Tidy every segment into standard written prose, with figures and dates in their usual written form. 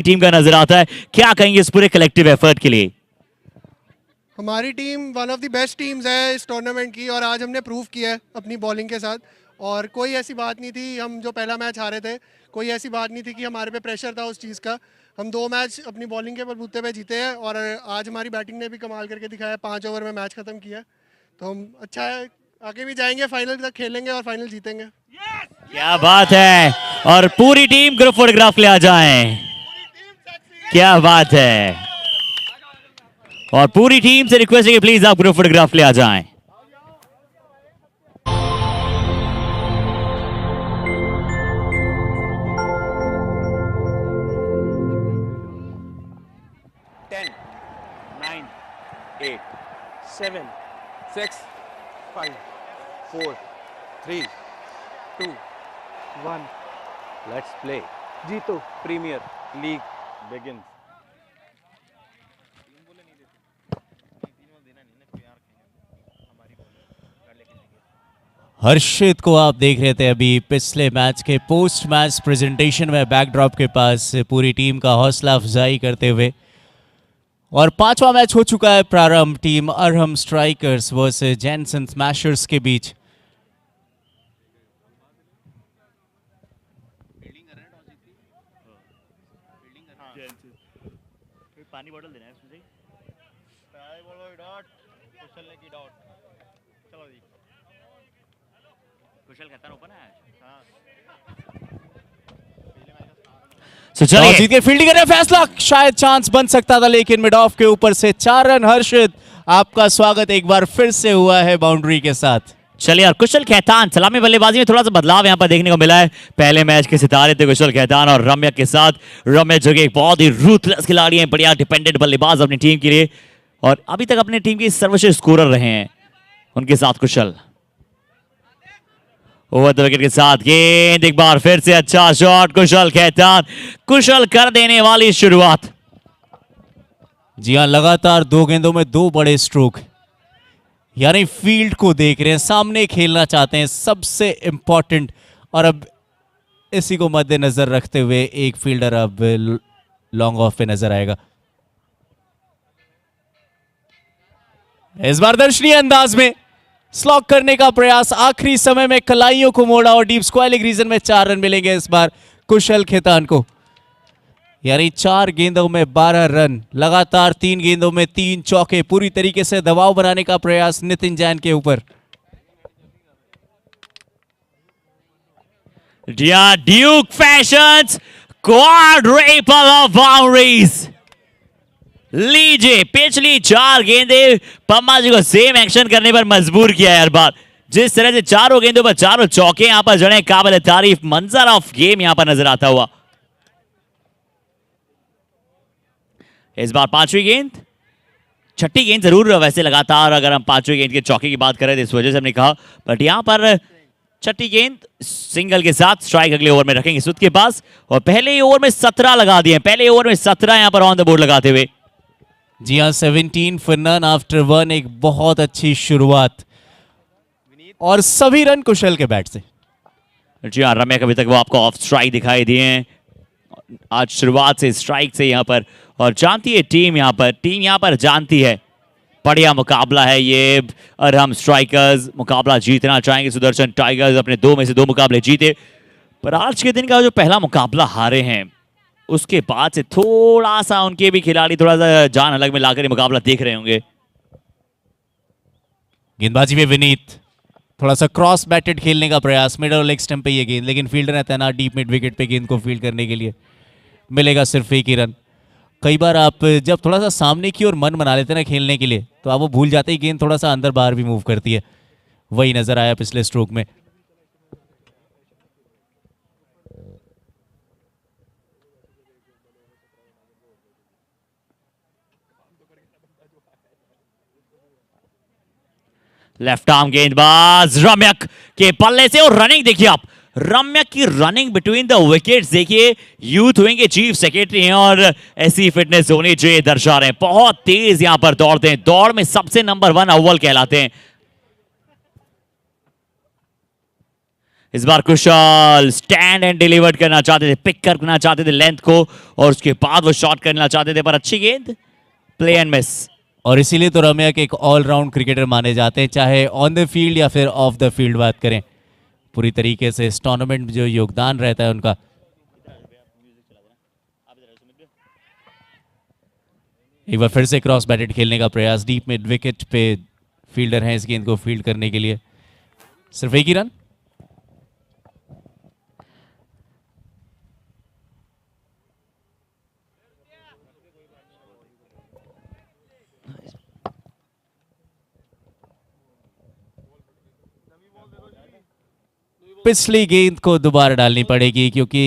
Team का नजर आता है, क्या कहेंगे इस पूरे कलेक्टिव एफर्ट के लिए? हमारी team one of the best teams है इस टूर्नामेंट की और आज हमने प्रूव किया है अपनी बॉलिंग के साथ। और कोई ऐसी बात नहीं थी, हम जो पहला मैच हारे थे, कोई ऐसी बात नहीं थी कि हमारे पे प्रेशर था उस चीज़ का। हम 2 मैच अपनी बॉलिंग के बलबूते पे जीते हैं और आज हमारी बैटिंग ने भी कमाल करके दिखाया, 5 ओवर में मैच ख़त्म किया। तो हम अच्छा है, आगे भी जाएंगे, फाइनल तक खेलेंगे और फाइनल जीतेंगे। क्या बात है, और पूरी टीम ग्रुप फोटोग्राफ ले आ जाएं। क्या बात है, और पूरी टीम से रिक्वेस्ट है कि प्लीज आप ग्रुप फोटोग्राफ ले आ जाएं। Seven, six, five, four, three, two, one. Let's play. जीतो प्रीमियर लीग begins. हर्षित को आप देख रहे थे अभी पिछले मैच के पोस्ट मैच प्रेजेंटेशन में बैकड्रॉप के पास पूरी टीम का हौसला अफजाई करते हुए। और 5वां मैच हो चुका है प्रारंभ, team Arham strikers versus Jensen smashers के बीच। पानी बॉटल देना है उसमें से। कुशल खैतान ओपन है। So, चलिए जीत के फील्डिंग करने फैसला, शायद चांस बन सकता था लेकिन मिड ऑफ के ऊपर से 4 रन। हर्षित आपका स्वागत एक बार फिर से हुआ है बाउंड्री के साथ। चलिए, और कुशल खैतान सलामी बल्लेबाजी में थोड़ा सा बदलाव यहाँ पर देखने को मिला है। पहले मैच के सितारे थे कुशल खैतान और रम्या के साथ। रम्या जो कि एक बहुत ही रूथलेस खिलाड़ी हैं, बढ़िया डिपेंडेंट बल्लेबाज अपनी टीम के लिए, और अभी तक अपनी टीम के सर्वश्रेष्ठ स्कोरर रहे हैं। उनके साथ कुशल ओवर द विकेट के साथ गेंद, एक बार फिर से अच्छा शॉट कुशल खैतान। कुशल कर देने वाली शुरुआत। जी हाँ, लगातार 2 गेंदों में 2 बड़े स्ट्रोक, यानी फील्ड को देख रहे हैं, सामने खेलना चाहते हैं, सबसे इंपॉर्टेंट। और अब इसी को मद्देनजर रखते हुए एक फील्डर अब लॉन्ग ऑफ पे नजर आएगा। इस बार दर्शनीय अंदाज में स्लॉक करने का प्रयास, आखिरी समय में कलाइयों को मोड़ा और डीप स्क्वायरिंग रीजन में 4 रन मिलेंगे इस बार कुशल खैतान को। यानी 4 गेंदों में 12 रन, लगातार 3 गेंदों में 3 चौके, पूरी तरीके से दबाव बनाने का प्रयास नितिन जैन के ऊपर। Duke fashions quadruple of boundaries. लीजिए, पिछली 4 गेंदे पम्मा जी को सेम एक्शन करने पर मजबूर किया है हर बार। जिस तरह से 4 गेंदों पर 4 चौके यहां पर जड़े, काबिल तारीफ मंजर ऑफ गेम यहां पर नजर आता हुआ। इस बार 5वीं गेंद, 6ठी गेंद जरूर वैसे लगातार अगर हम 5वीं गेंद के चौके की बात करें तो इस वजह से हमने कहा, बट यहां पर 6ठी गेंद सिंगल के साथ स्ट्राइक अगले ओवर में रखेंगे सुद के पास। और पहले ही ओवर में 17 लगा दिए, पहले ओवर में 17 यहां पर ऑन द बोर्ड लगाते हुए। जी हाँ, 17 फॉर नन आफ्टर 1, एक बहुत अच्छी शुरुआत और सभी रन कुशल के बैट से। जी हाँ, रम्या अभी तक वो आपको ऑफ स्ट्राइक दिखाई दिए हैं, आज शुरुआत से स्ट्राइक से यहाँ पर। और जानती है टीम यहाँ पर जानती है बढ़िया मुकाबला है ये। और हम स्ट्राइकर्स मुकाबला जीतना चाहेंगे। सुदर्शन टाइगर्स अपने 2 में से 2 मुकाबले जीते, पर आज के दिन का जो पहला मुकाबला हारे हैं, उसके बाद से थोड़ा सा उनके भी खिलाड़ी थोड़ा सा जान अलग में लाकर मुकाबला देख रहे होंगे। गेंदबाजी में विनीत, थोड़ा सा क्रॉस बैटेड खेलने का प्रयास, मिड और लेग स्टंप पे ये गेंद, लेकिन फील्डर है तैनात डीप मिड विकेट पे गेंद को फील्ड करने के लिए। मिलेगा सिर्फ 1 ही रन। कई बार आप जब थोड़ा सा सामने की ओर मन बना लेते हैं ना खेलने के लिए, तो आप वो भूल जाते हैं गेंद थोड़ा सा अंदर बाहर भी मूव करती है। वही नजर आया पिछले स्ट्रोक में। लेफ्ट आर्म गेंदबाज रम्यक के पल्ले से, और रनिंग देखिए आप, रम्यक की रनिंग बिटवीन द विकेट्स देखिए। यूथ विंग के चीफ सेक्रेटरी हैं और ऐसी फिटनेस होनी चाहिए दर्शा रहे हैं। बहुत तेज यहां पर दौड़ते हैं, दौड़ में सबसे नंबर 1 अव्वल कहलाते हैं। इस बार कुशल स्टैंड एंड डिलीवर्ड करना चाहते थे, पिक करना चाहते थे लेंथ को, और उसके बाद वो शॉट करना चाहते थे, पर अच्छी गेंद, प्ले एंड मिस। और इसीलिए तो रम्या के एक ऑलराउंड क्रिकेटर माने जाते हैं, चाहे ऑन द फील्ड या फिर ऑफ द फील्ड बात करें। पूरी तरीके से इस टूर्नामेंट में जो योगदान रहता है उनका। एक बार फिर से क्रॉस बैटेड खेलने का प्रयास, डीप मिड विकेट पे फील्डर हैं इस गेंद को फील्ड करने के लिए। सिर्फ एक ही रन। पिछली गेंद को दोबारा डालनी पड़ेगी क्योंकि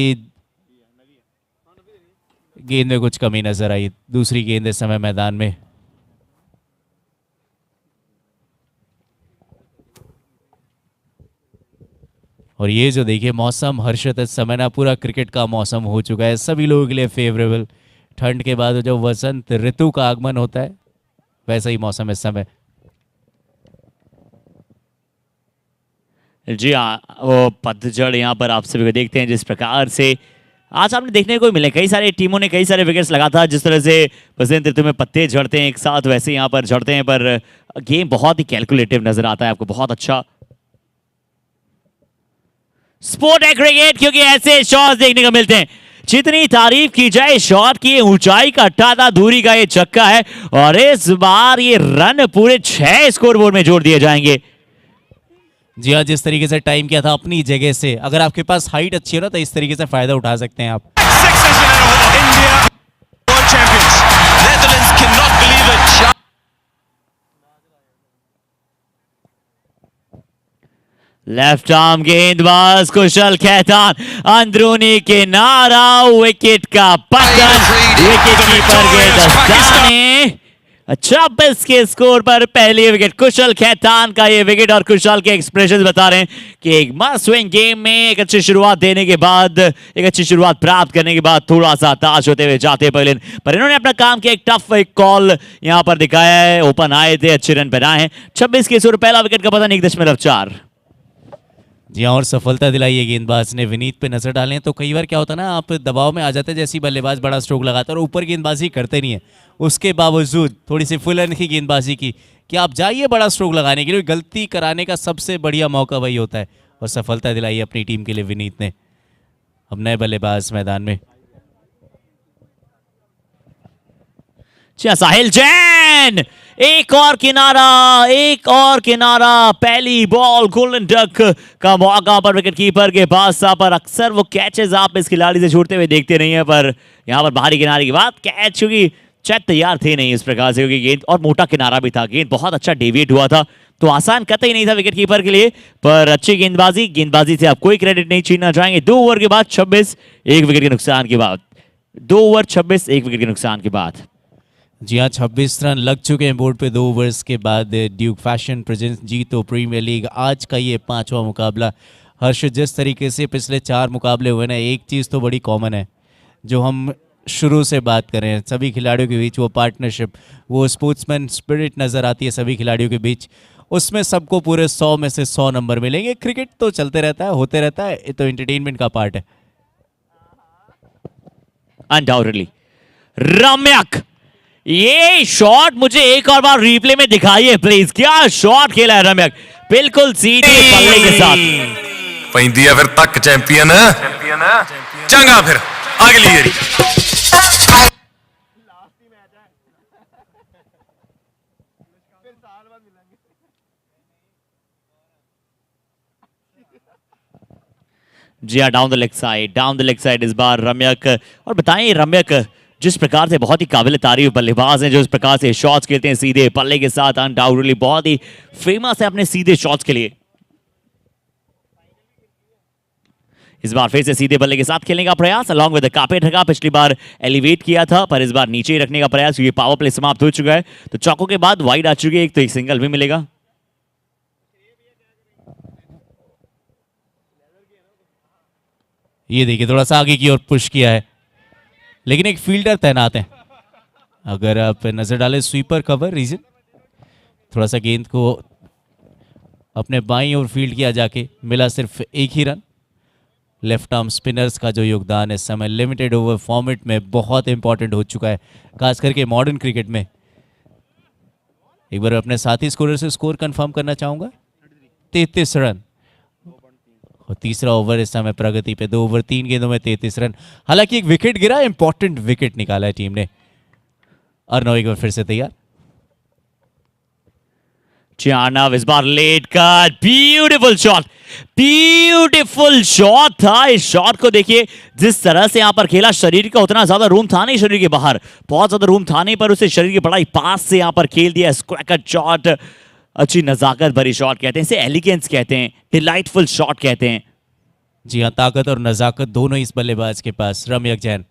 गेंद में कुछ कमी नजर आई। दूसरी गेंद इस समय मैदान में। और ये जो देखिए मौसम हर्षित इस समय ना पूरा क्रिकेट का मौसम हो चुका है सभी लोगों के लिए फेवरेबल। ठंड के बाद जो वसंत ऋतु का आगमन होता है वैसा ही मौसम इस समय। जी हाँ, वो पतझड़ यहाँ पर आप सभी को देखते हैं जिस प्रकार से आज आपने देखने को मिले। कई सारी टीमों ने कई सारे विकेट्स लगा था। जिस तरह से बसंत ऋतु में पत्ते झड़ते हैं एक साथ, वैसे यहाँ पर झड़ते हैं, पर गेम बहुत ही कैलकुलेटिव नजर आता है आपको। बहुत अच्छा स्पोर्ट है क्रिकेट, क्योंकि ऐसे शॉट्स देखने को मिलते हैं। जितनी तारीफ की जाए शॉट की, ऊंचाई का अट्ठाता दूरी का ये छक्का है, और इस बार ये रन पूरे 6 स्कोरबोर्ड में जोड़ दिए जाएंगे। जी हाँ, जिस तरीके से टाइम किया था अपनी जगह से, अगर आपके पास हाइट अच्छी है ना तो इस तरीके से फायदा उठा सकते हैं आप। लेफ्ट आर्म गेंदबाज कुशल खेतान, अंदरूनी किनारा, विकेट का पतन, विकेट कीपर के दस्ताने। 26 के स्कोर पर पहली विकेट कुशल खेतान का ये विकेट, और कुशल के एक्सप्रेशंस बता रहे हैं कि एक मस्ट विन गेम में एक अच्छी शुरुआत देने के बाद, एक अच्छी शुरुआत प्राप्त करने के बाद थोड़ा सा हताश होते हुए जाते पहले, पर इन्होंने अपना काम किया। एक टफ एक कॉल यहां पर दिखाया है, ओपन आए थे, अच्छे रन बनाए हैं। 26 के स्कोर, पहला विकेट का पतन 1.4। जी हाँ, और सफलता दिलाई है गेंदबाज ने। विनीत पे नजर डालें तो कई बार क्या होता है ना, आप दबाव में आ जाते हैं, जैसे बल्लेबाज बड़ा स्ट्रोक लगाता है और ऊपर गेंदबाजी करते नहीं है, उसके बावजूद थोड़ी सी फुल एंड की गेंदबाजी की कि आप जाइए बड़ा स्ट्रोक लगाने के लिए। गलती कराने का सबसे बढ़िया मौका वही होता है, और सफलता दिलाई अपनी टीम के लिए विनीत ने। अब नए बल्लेबाज मैदान में। साहिल जैन, एक और किनारा, एक और किनारा। पहली बॉल गोल्डन डक का मौका पर विकेट कीपर के पास। पर अक्सर वो कैचेस आप इस खिलाड़ी से छूटते हुए देखते नहीं है, पर यहां पर बाहरी किनारे की बात, कैच क्योंकि शायद तैयार थे नहीं इस प्रकार से, क्योंकि गेंद और मोटा किनारा भी था, गेंद बहुत अच्छा डेविएट हुआ था, तो आसान कतई नहीं था विकेट कीपर के लिए। पर अच्छी गेंदबाजी, गेंदबाजी से आप कोई क्रेडिट नहीं छीनना चाहेंगे। 2 ओवर के बाद 26, 1 विकेट के नुकसान के बाद। 2 ओवर 26, 1 विकेट के नुकसान के बाद। जी हाँ, 26 रन लग चुके हैं बोर्ड पे 2 ओवर्स के बाद। ड्यूक फैशन प्रेजेंस जीतो प्रीमियर लीग आज का ये 5वां मुकाबला। हर्ष, जिस तरीके से पिछले 4 मुकाबले हुए ना, एक चीज़ तो बड़ी कॉमन है जो हम शुरू से बात कर रहे हैं, सभी खिलाड़ियों के बीच वो पार्टनरशिप, वो स्पोर्ट्समैन स्पिरिट नज़र आती है सभी खिलाड़ियों के बीच। उसमें सबको पूरे 100 में से 100 नंबर मिलेंगे। क्रिकेट तो चलते रहता है, होते रहता है, ये तो एंटरटेनमेंट का पार्ट है। अनडाउटेडली रम्यक, ये शॉट मुझे एक और बार रिप्ले में दिखाइए प्लीज। क्या शॉट खेला है रम्यक, बिल्कुल सीधे पल्ले के साथ। पैंदी है फिर तक चैंपियन चंगा, फिर अगली गेड़ी। जी हाँ, down the leg side, down the leg side इस बार रम्यक। और बताएं रम्यक जिस प्रकार से बहुत ही काबिल तारीफ बल्लेबाज हैं, जो इस प्रकार से शॉट्स खेलते हैं सीधे पल्ले के साथ, अनडाउटेडली बहुत ही फेमस है अपने सीधे शॉट्स के लिए। इस बार फिर से सीधे बल्ले के साथ खेलने का प्रयास, अलॉन्ग विद द कार्पेट रखा। पिछली बार एलिवेट किया था, पर इस बार नीचे ही रखने का प्रयास, क्योंकि पावर प्ले समाप्त हो चुका है। तो चौकों के बाद वाइड आ चुकी है, एक तो एक सिंगल भी मिलेगा। ये देखिए थोड़ा सा आगे की ओर पुश किया है, लेकिन एक फील्डर तैनात है। अगर आप नजर डालें स्वीपर कवर रीजन, थोड़ा सा गेंद को अपने बाईं ओर फील्ड किया जाके मिला सिर्फ एक ही रन। लेफ्ट आर्म स्पिनर्स का जो योगदान इस समय लिमिटेड ओवर फॉर्मेट में बहुत इंपॉर्टेंट हो चुका है, खास करके मॉडर्न क्रिकेट में। एक बार अपने साथी स्कोरर से स्कोर कंफर्म करना चाहूंगा। 33 रन और तीसरा ओवर इस समय प्रगति पे, 2 ओवर 3 गेंदों में 33 रन। हालांकि एक विकेट गिरा, इंपॉर्टेंट विकेट निकाला है टीम ने। अर्नव एक बार फिर से तैयार। अर्नव इस बार लेट कट, ब्यूटीफुल शॉट था। इस शॉट को देखिए, जिस तरह से यहां पर खेला, शरीर का उतना ज्यादा रूम था नहीं, शरीर के बाहर बहुत ज्यादा रूम था नहीं, पर उसे शरीर की बड़ाई पास से यहां पर खेल दिया। स्क्वायर कट शॉट, अच्छी नजाकत भरी शॉट कहते हैं इसे, एलिगेंस कहते हैं, डिलाइटफुल शॉट कहते हैं। जी हाँ, ताकत और नजाकत दोनों इस बल्लेबाज के पास। रम्यक जैन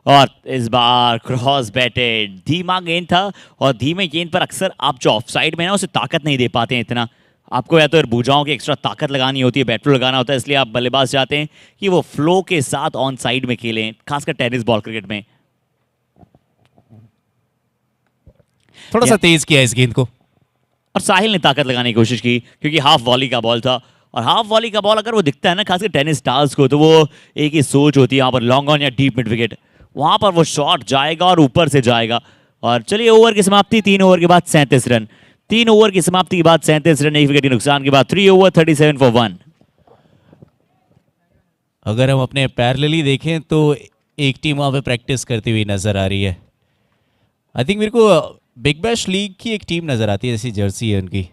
और इस बार क्रॉस बैटेड, धीमा गेंद था, और धीमे गेंद पर अक्सर आप जो ऑफ साइड में ना उसे ताकत नहीं दे पाते हैं इतना। आपको या तो भुजाओं की एक्स्ट्रा ताकत लगानी होती है, बैटल लगाना होता है, इसलिए आप बल्लेबाज चाहते हैं कि वो फ्लो के साथ ऑन साइड में खेलें, खासकर टेनिस बॉल क्रिकेट में। थोड़ा सा तेज किया इस गेंद को, और साहिल ने ताकत लगाने की कोशिश की, क्योंकि हाफ वॉली का बॉल था, और हाफ वॉली का बॉल अगर वो दिखता है ना खासकर टेनिस स्टार्स को, तो वो एक ही सोच होती है यहाँ पर, लॉन्ग ऑन या डीप मिड विकेट, वहां पर वो शॉट जाएगा और ऊपर से जाएगा। और चलिए, ओवर की समाप्ति 3 ओवर के बाद 37 रन। 3 ओवर की समाप्ति के बाद 37 रन, 1 विकेट के नुकसान के बाद 3 ओवर 37 फॉर 1। अगर हम अपने पैरेलली देखें तो एक टीम वहां पे प्रैक्टिस करती हुई नजर आ रही है। आई थिंक मेरे को बिग बैश लीग की एक टीम नजर आती है, जैसी जर्सी है उनकी।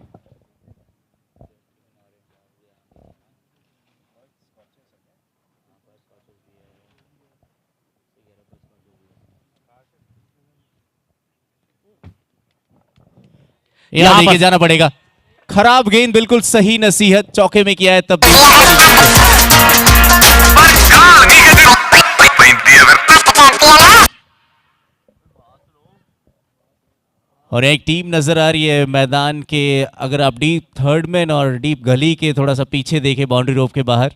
यहाँ देखे जाना पड़ेगा। खराब गेंद, बिल्कुल सही नसीहत, चौके में किया है तब और एक टीम नजर आ रही है मैदान के, अगर आप डीप थर्ड मैन और डीप गली के थोड़ा सा पीछे देखें, बाउंड्री रोप के बाहर।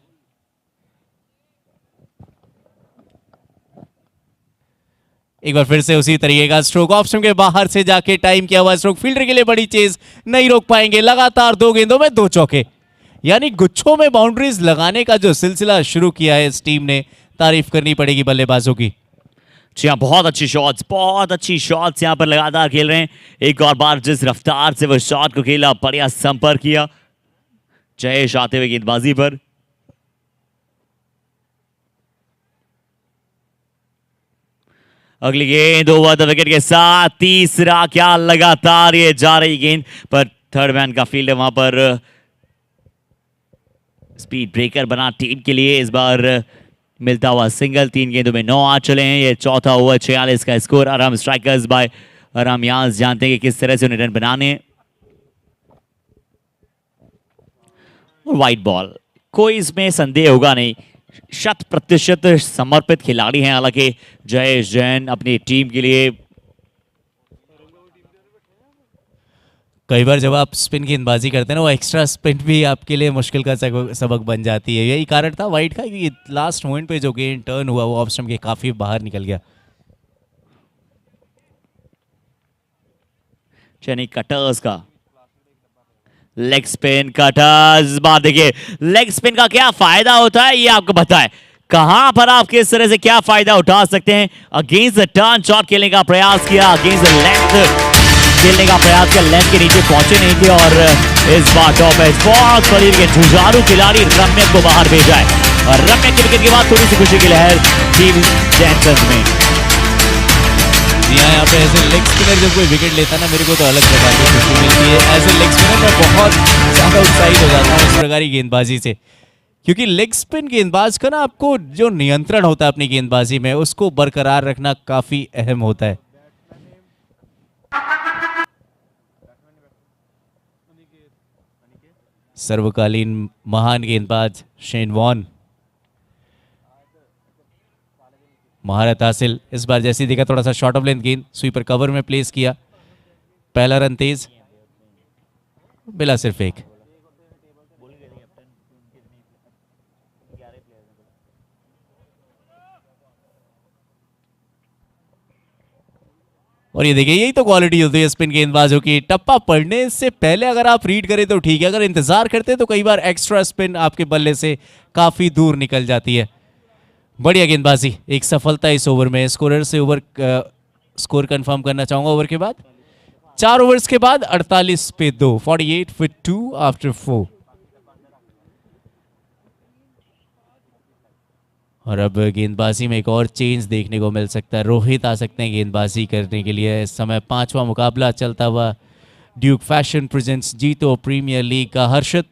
एक बार फिर से उसी तरीके का स्ट्रोक, ऑप्शन के बाहर से जाके टाइम किया हुआ स्ट्रोक, फील्डर के लिए बड़ी चेज, नहीं रोक पाएंगे। लगातार 2 गेंदों में 2 चौके, यानी गुच्छों में बाउंड्रीज लगाने का जो सिलसिला शुरू किया है इस टीम ने, तारीफ करनी पड़ेगी बल्लेबाजों की। जी हाँ, बहुत अच्छी शॉट्स यहाँ पर लगातार खेल रहे हैं। एक और बार जिस रफ्तार से वो शॉट को खेला, बढ़िया संपर्क किया जयेश आते हुए गेंदबाजी पर। अगली गेंद ओवर द विकेट के साथ, तीसरा, क्या लगातार ये जा रही गेंद पर, थर्ड मैन का फील्ड है वहां पर, स्पीड ब्रेकर बना टीम के लिए। इस बार मिलता हुआ सिंगल, 3 गेंदों में 9 आ चले हैं। ये चौथा ओवर, 46 का स्कोर। आराम स्ट्राइकर्स बाय आराम याज जानते हैं कि किस तरह से उन्हें रन बनाने। और वाइट बॉल, कोई इसमें संदेह होगा नहीं, 100% समर्पित खिलाड़ी हैं हालांकि जयेश जैन अपनी टीम के लिए। कई बार जब आप स्पिन गेंदबाजी करते हैं ना, वो एक्स्ट्रा स्पिन भी आपके लिए मुश्किल का सबक बन जाती है। यही कारण था वाइट का कि लास्ट मोमेंट पे जो गेंद टर्न हुआ वो ऑफ स्टंप के काफी बाहर निकल गया। चेन्नई कटर्स का लेग स्पिन, कटर्स, बात देखिए लेग स्पिन का क्या फायदा होता है ये आपको बताए, कहां पर आप किस तरह से क्या फायदा उठा सकते हैं। अगेंस्ट द टर्न शॉट खेलने का प्रयास किया, अगेंस्ट द लेंथ खेलने का प्रयास किया, लेंथ के नीचे पहुंचे नहीं थे, और इस बार टॉप एज बहुत शरीर के जुझारू खिलाड़ी रम्यक को बाहर भेजा है। और रम्यक के विकेट के बाद थोड़ी सी खुशी की लहर टीम जैनसन में। यहाँ पे ऐसे लेग स्पिनर जब कोई विकेट लेता है ना, मेरे को तो अलग प्रकार की खुशी मिलती है। एज ए लेग स्पिनर मैं बहुत ज़्यादा उत्साहित हो जाता हूँ इस प्रकार की गेंदबाजी से, क्योंकि लेग स्पिन गेंदबाज का ना आपको जो नियंत्रण होता है अपनी गेंदबाजी में, उसको बरकरार रखना काफ़ी अहम होता है। सर्वकालीन महान गेंदबाज शेन वॉर्न, महारत हासिल। इस बार जैसे देखा, थोड़ा सा शॉर्ट ऑफ लेंथ गेंद, स्वीपर कवर में प्लेस किया, पहला रन तेज, मिला सिर्फ एक। और ये देखिए, यही तो क्वालिटी होती है स्पिन गेंदबाजों की। टप्पा पड़ने से पहले अगर आप रीड करें तो ठीक है, अगर इंतजार करते तो कई बार एक्स्ट्रा स्पिन आपके बल्ले से काफी दूर निकल जाती है। बढ़िया गेंदबाजी, एक सफलता इस ओवर में। स्कोरर से ओवर स्कोर कंफर्म करना चाहूंगा। ओवर के बाद 4 ओवर्स के बाद 48 पे 2, 48 for 2 आफ्टर 4। और अब गेंदबाजी में एक और चेंज देखने को मिल सकता है। रोहित आ सकते हैं गेंदबाजी करने के लिए। इस समय 5वां मुकाबला चलता हुआ ड्यूक फैशन प्रेजेंट्स जीतो प्रीमियर लीग का। हर्षद,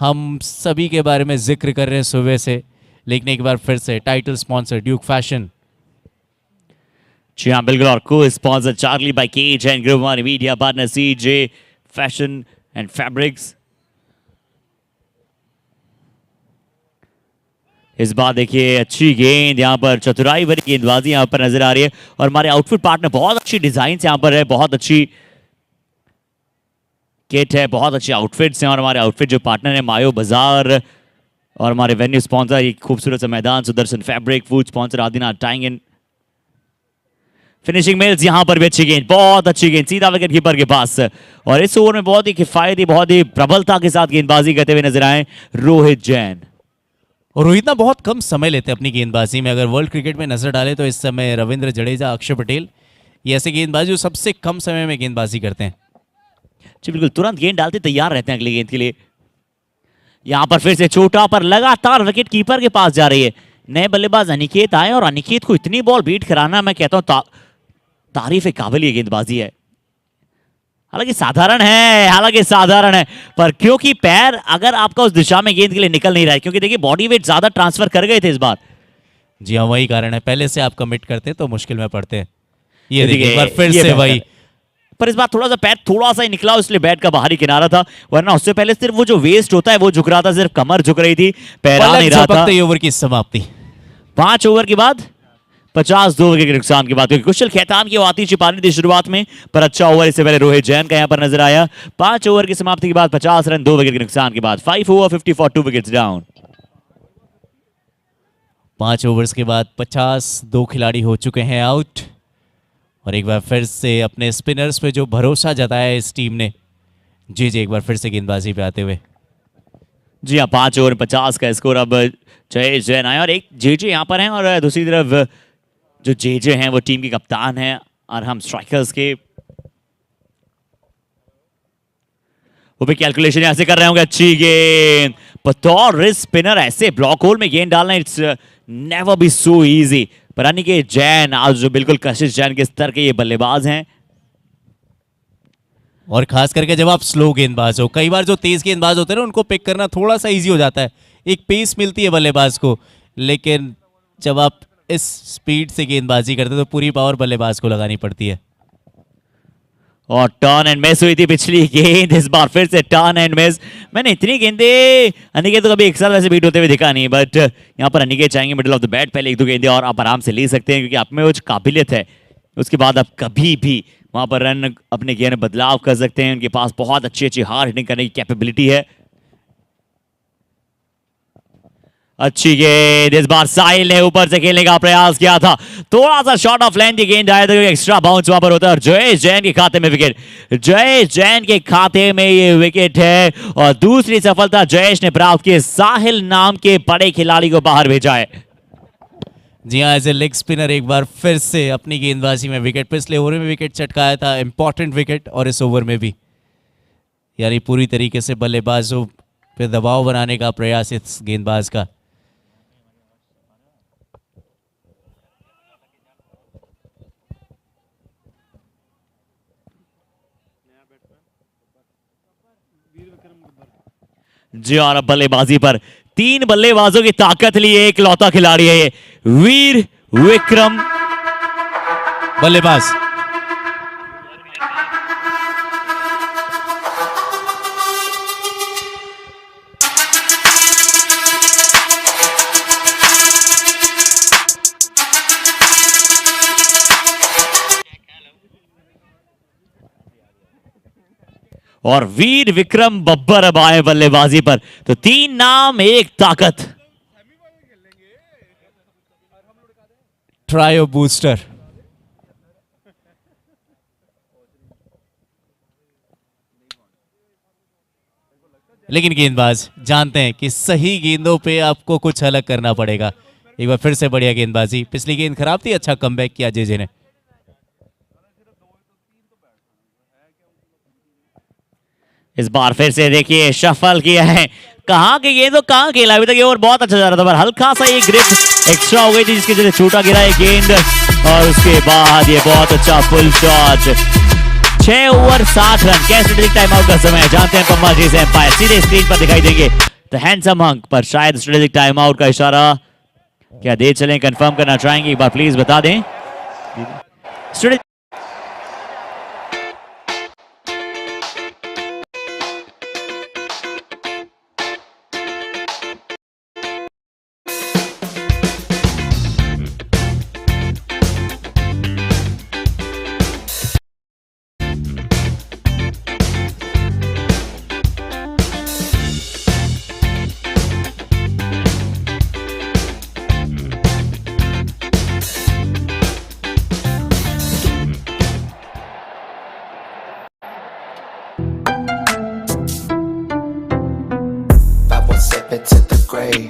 हम सभी के बारे में जिक्र कर रहे हैं सुबह से, लेकिन एक बार फिर से टाइटल स्पॉन्सर ड्यूक फैशन। जी हाँ बिल्कुल, और को स्पॉन्सर चार्ली बाय केज and group one, media partner CJ fashion and fabrics. इस बार देखिए अच्छी गेंद, यहाँ पर चतुराई भरी गेंदबाजी यहाँ पर नजर आ रही है। और हमारे आउटफिट पार्टनर, बहुत अच्छी डिजाइन यहाँ पर है, बहुत अच्छी किट है, बहुत अच्छे आउटफिट्स हैं। और हमारे आउटफिट जो पार्टनर है मायो बाजार, और हमारे वेन्यू स्पॉन्सर एक खूबसूरत सा मैदान Sudarshan fabric, food sponsor Adinath dyeing and, finishing mills. यहाँ पर भी अच्छी गेंद, बहुत अच्छी गेंद, सीधा विकेट कीपर के पास। और इस ओवर में बहुत ही किफायती, बहुत ही प्रबलता के साथ गेंदबाजी करते हुए नजर आए रोहित जैन। और रोहित ना बहुत कम समय लेते हैं अपनी गेंदबाजी में। अगर वर्ल्ड क्रिकेट में नजर डाले तो इस समय रविंद्र जडेजा, अक्षर पटेल, ये ऐसे गेंदबाज जो सबसे कम समय में गेंदबाजी करते हैं। जी बिल्कुल, तुरंत गेंद डालते तैयार रहते हैं अगली गेंद के लिए। यहां पर फिर से छोटा पर लगातार विकेट कीपर के पास जा रही है। नए बल्लेबाज अनिकेत आए और अनिकेत को इतनी बॉल बीट कराना, मैं कहता हूं तारीफ काबिल ये गेंदबाजी है। हालांकि साधारण है, पर क्योंकि पैर अगर आपका उस दिशा में गेंद के लिए निकल नहीं रहा है, क्योंकि देखिए बॉडी वेट ज्यादा ट्रांसफर कर गए थे इस बार। जी हाँ, वही कारण है। पहले से आप कमिट करते तो मुश्किल में पड़ते हैं। ये देखिए एक बार फिर से वही, पर इस बार थोड़ा सा पैर थोड़ा सा ही निकला, इसलिए बैट का बाहरी किनारा था, वरना उससे पहले सिर्फ वो जो वेस्ट होता है वो झुक रहा था, सिर्फ कमर झुक रही थी, पैर आ नहीं रहा था। ओवर की समाप्ति 5 ओवर के बाद 52 विकेट के नुकसान के बाद, क्योंकि कुशल खेतान की आती छिपानी थी शुरुआत में, पर अच्छा ओवर इससे पहले रोहित जैन का यहां पर नजर आया। 5 ओवर की समाप्ति के बाद 50 रन, 2 विकेट के नुकसान के बाद 5 over 50 for 2 wickets down. 5 overs के बाद 50, 2 खिलाड़ी हो चुके हैं आउट। और एक बार फिर से अपने स्पिनर्स पे जो भरोसा जताया है इस टीम ने, जी एक बार फिर से गेंदबाजी पे आते हुए। जी हाँ, 5 ओवर 50 का स्कोर। अब जय जैन आए और एक जेजे यहाँ पर हैं, और दूसरी तरफ जो जेजे हैं वो टीम के कप्तान हैं और हम स्ट्राइकर्स के। वो भी कैलकुलेशन यहाँ से कर रहे होंगे। अच्छी गेंद, बतौर स्पिनर ऐसे ब्लॉक होल में गेंद डालना, it's never be so easy. पर अनिकेत जैन आज जो बिल्कुल कशिश जैन के स्तर के ये बल्लेबाज हैं, और खास करके जब आप स्लो गेंदबाज हो, कई बार जो तेज गेंदबाज होते हैं ना उनको पिक करना थोड़ा सा इजी हो जाता है, एक पेस मिलती है बल्लेबाज को। लेकिन जब आप इस स्पीड से गेंदबाजी करते तो पूरी पावर बल्लेबाज को लगानी पड़ती है। और टर्न एंड मिस हुई थी पिछली गेंद, इस बार फिर से टर्न एंड मिस। मैंने इतनी गेंदें अनिकेत तो कभी एक साथ वैसे बीट होते हुए दिखा नहीं, बट यहाँ पर अनिकेत चाहेंगे मिडिल ऑफ द बैट पहले 1-2 गेंदें और आप आराम से ले सकते हैं, क्योंकि आप में वो काबिलियत है। उसके बाद आप कभी भी वहां पर रन अपने गेम में बदलाव कर सकते हैं। उनके पास बहुत अच्छी हार्ड हिटिंग करने की कैपेबिलिटी है। अच्छी गेंद, इस बार साहिल ने ऊपर से खेलने का प्रयास किया था, थोड़ा सा शॉर्ट ऑफ लेंथ की गेंद आया था, एक्स्ट्रा बाउंस वहां पर होता है और जयेश जैन के खाते में विकेट। जयेश जैन के खाते में ये विकेट है और दूसरी सफलता जयेश ने प्राप्त की। साहिल नाम के बड़े खिलाड़ी को बाहर भेजा है। जी हाँ, एज ए लेग स्पिनर एक बार फिर से अपनी गेंदबाजी में विकेट, पिछले ओवर में विकेट चटकाया था, इंपॉर्टेंट विकेट, और इस ओवर में भी, यानी पूरी तरीके से बल्लेबाजों पे दबाव बनाने का प्रयास इस गेंदबाज का। जी और अब बल्लेबाजी पर 3 बल्लेबाजों की ताकत लिए एक लौता खिलाड़ी है ये वीर विक्रम बल्लेबाज। और वीर विक्रम बब्बर अब आए बल्लेबाजी पर, तो 3 नाम 1 ताकत। Trio booster. लेकिन गेंदबाज जानते हैं कि सही गेंदों पे आपको कुछ अलग करना पड़ेगा। एक बार फिर से बढ़िया गेंदबाजी, पिछली गेंद खराब थी, अच्छा कमबैक किया जेजे ने। इस बार फिर से देखिए शफल किया है, कहां की गेंद तो कहां खेला, अभी तक ये ओवर बहुत अच्छा जा रहा था पर हल्का सा ये ग्रिप एक्स्ट्रा हो गई थी जिसकी वजह से छूटा गिरा है गेंद और उसके बाद ये बहुत अच्छा फुल शॉट। 6 ओवर 7 रन, कैसे टाइम आउट का समय है, जानते हैं पम्मा जी से एम्पायर सीधे स्क्रीन पर दिखाई देंगे। तो हैंडसम अंक पर शायद स्ट्रेटेजिक टाइम आउट का इशारा क्या दे चलें, कंफर्म करना चाहेंगे, एक बार प्लीज बता दें। Step it to the grave.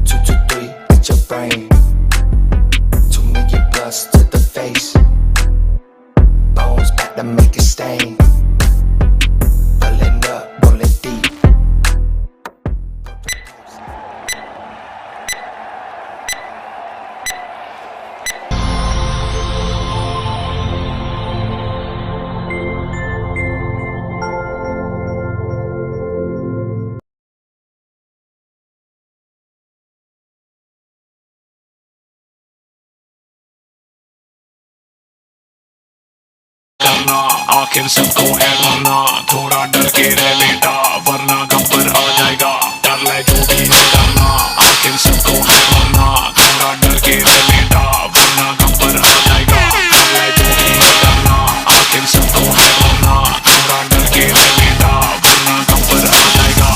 2, 2, 3 at your brain. 2 million plus to the face. Bones back to make a stain. Pulling up, rolling deep. करना आखिर सबको है मरना, थोड़ा डर के रह बेटा वरना गब्बर आ जाएगा, डर ले जो भी है डरना, आखिर सबको है मरना, थोड़ा डर के रह बेटा वरना गब्बर आ जाएगा, डर ले जो भी है डरना, आखिर सबको है मरना, थोड़ा डर के रह बेटा वरना गब्बर आ जाएगा।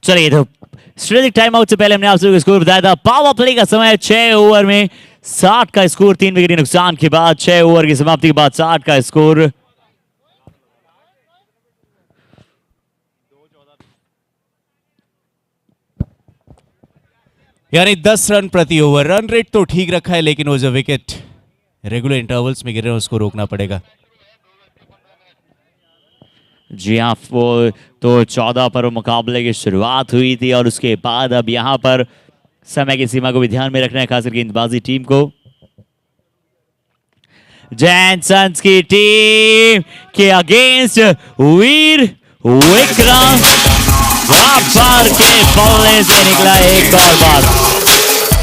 चलिए तो स्ट्रेटेजिक टाइम आउट से पहले हमने आपसे स्कोर बताया था, पावर प्ले का समय 6 ओवर में 60 का स्कोर, 3 विकेट नुकसान के बाद 6 ओवर की समाप्ति के बाद 60 का स्कोर। यानी 10 रन प्रति ओवर, रन रेट तो ठीक रखा है लेकिन वो जो विकेट रेगुलर इंटरवल्स में गिर रहे हैं उसको रोकना पड़ेगा। जी हाँ, वो तो 14 पर मुकाबले की शुरुआत हुई थी और उसके बाद अब यहाँ पर समय की सीमा को भी ध्यान में रखना है, खासकर गेंदबाजी टीम को। जैनसन्स की टीम के अगेंस्ट वीर विक्रम वापर के बल्ले से निकला एक और बार।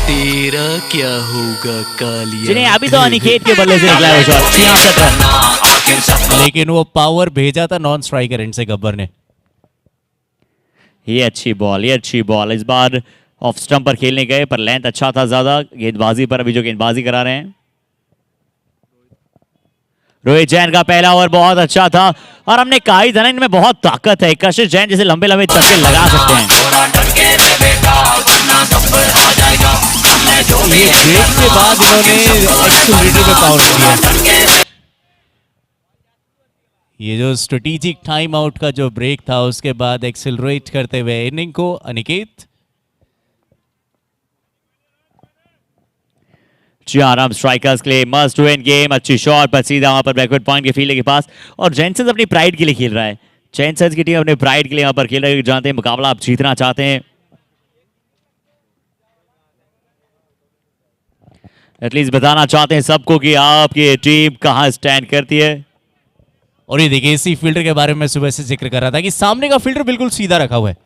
तेरा क्या होगा कालिया, जिन्हें अभी तो अनिकेत के बल्ले से निकला है वो शॉट, 66 रन, लेकिन वो पावर भेजा था नॉन स्ट्राइकर एंड से गब्बर ने। ये अच्छी बॉल इस बार ऑफ स्टंप पर खेलने गए पर लेंथ अच्छा था ज्यादा, गेंदबाजी पर अभी जो गेंदबाजी करा रहे हैं। रोहित जैन का पहला ओवर बहुत अच्छा था और हमने कहा ही था ना इनमें बहुत ताकत है, कशिश जैन जैसे लंबे लंबे छक्के लगा सकते हैं। ये ब्रेक के बाद इन्होंने एक्सीलरेटर पे पावर किया। ये जो स्ट्रेटेजिक टाइम आउट का जो ब्रेक था उसके बाद एक्सीलरेट करते हुए इनिंग को अनिकेत। आराम स्ट्राइकर्स के लिए मस्ट विन गेम, अच्छी शॉट पर सीधा वहां पर बैकवर्ड पॉइंट के फील्ड के पास और जेनसन्स अपनी प्राइड के लिए खेल रहा है। जेनसन्स की टीम अपने प्राइड के लिए यहां पर खेल रही है, जानते हैं मुकाबला आप जीतना चाहते हैं, एटलीस्ट बताना चाहते हैं सबको कि आपकी टीम कहां स्टैंड करती है। और ये देखिए इसी फील्डर के बारे में सुबह से जिक्र कर रहा था कि सामने का फील्डर बिल्कुल सीधा रखा हुआ है,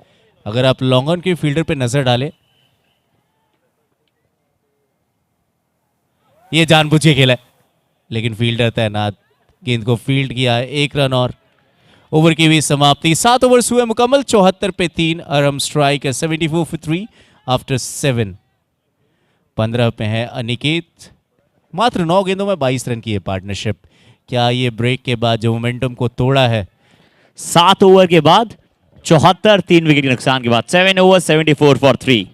अगर आप लॉन्ग ऑन के फील्डर पे नजर डालें, ये जानबूझ के खेला है लेकिन फील्डर तैनात, गेंद को फील्ड किया, 1 रन और ओवर की भी समाप्ति। 7 ओवर्स हुए मुकम्मल, 74 पे 3, अरम स्ट्राइक 74 for 3 आफ्टर 7। 15 पे है अनिकेत, मात्र 9 गेंदों में 22 रन की है पार्टनरशिप। क्या ये ब्रेक के बाद जो मोमेंटम को तोड़ा है, 7 ओवर के बाद 74, 3 विकेट के नुकसान के बाद 7 ओवर 74 फॉर 3।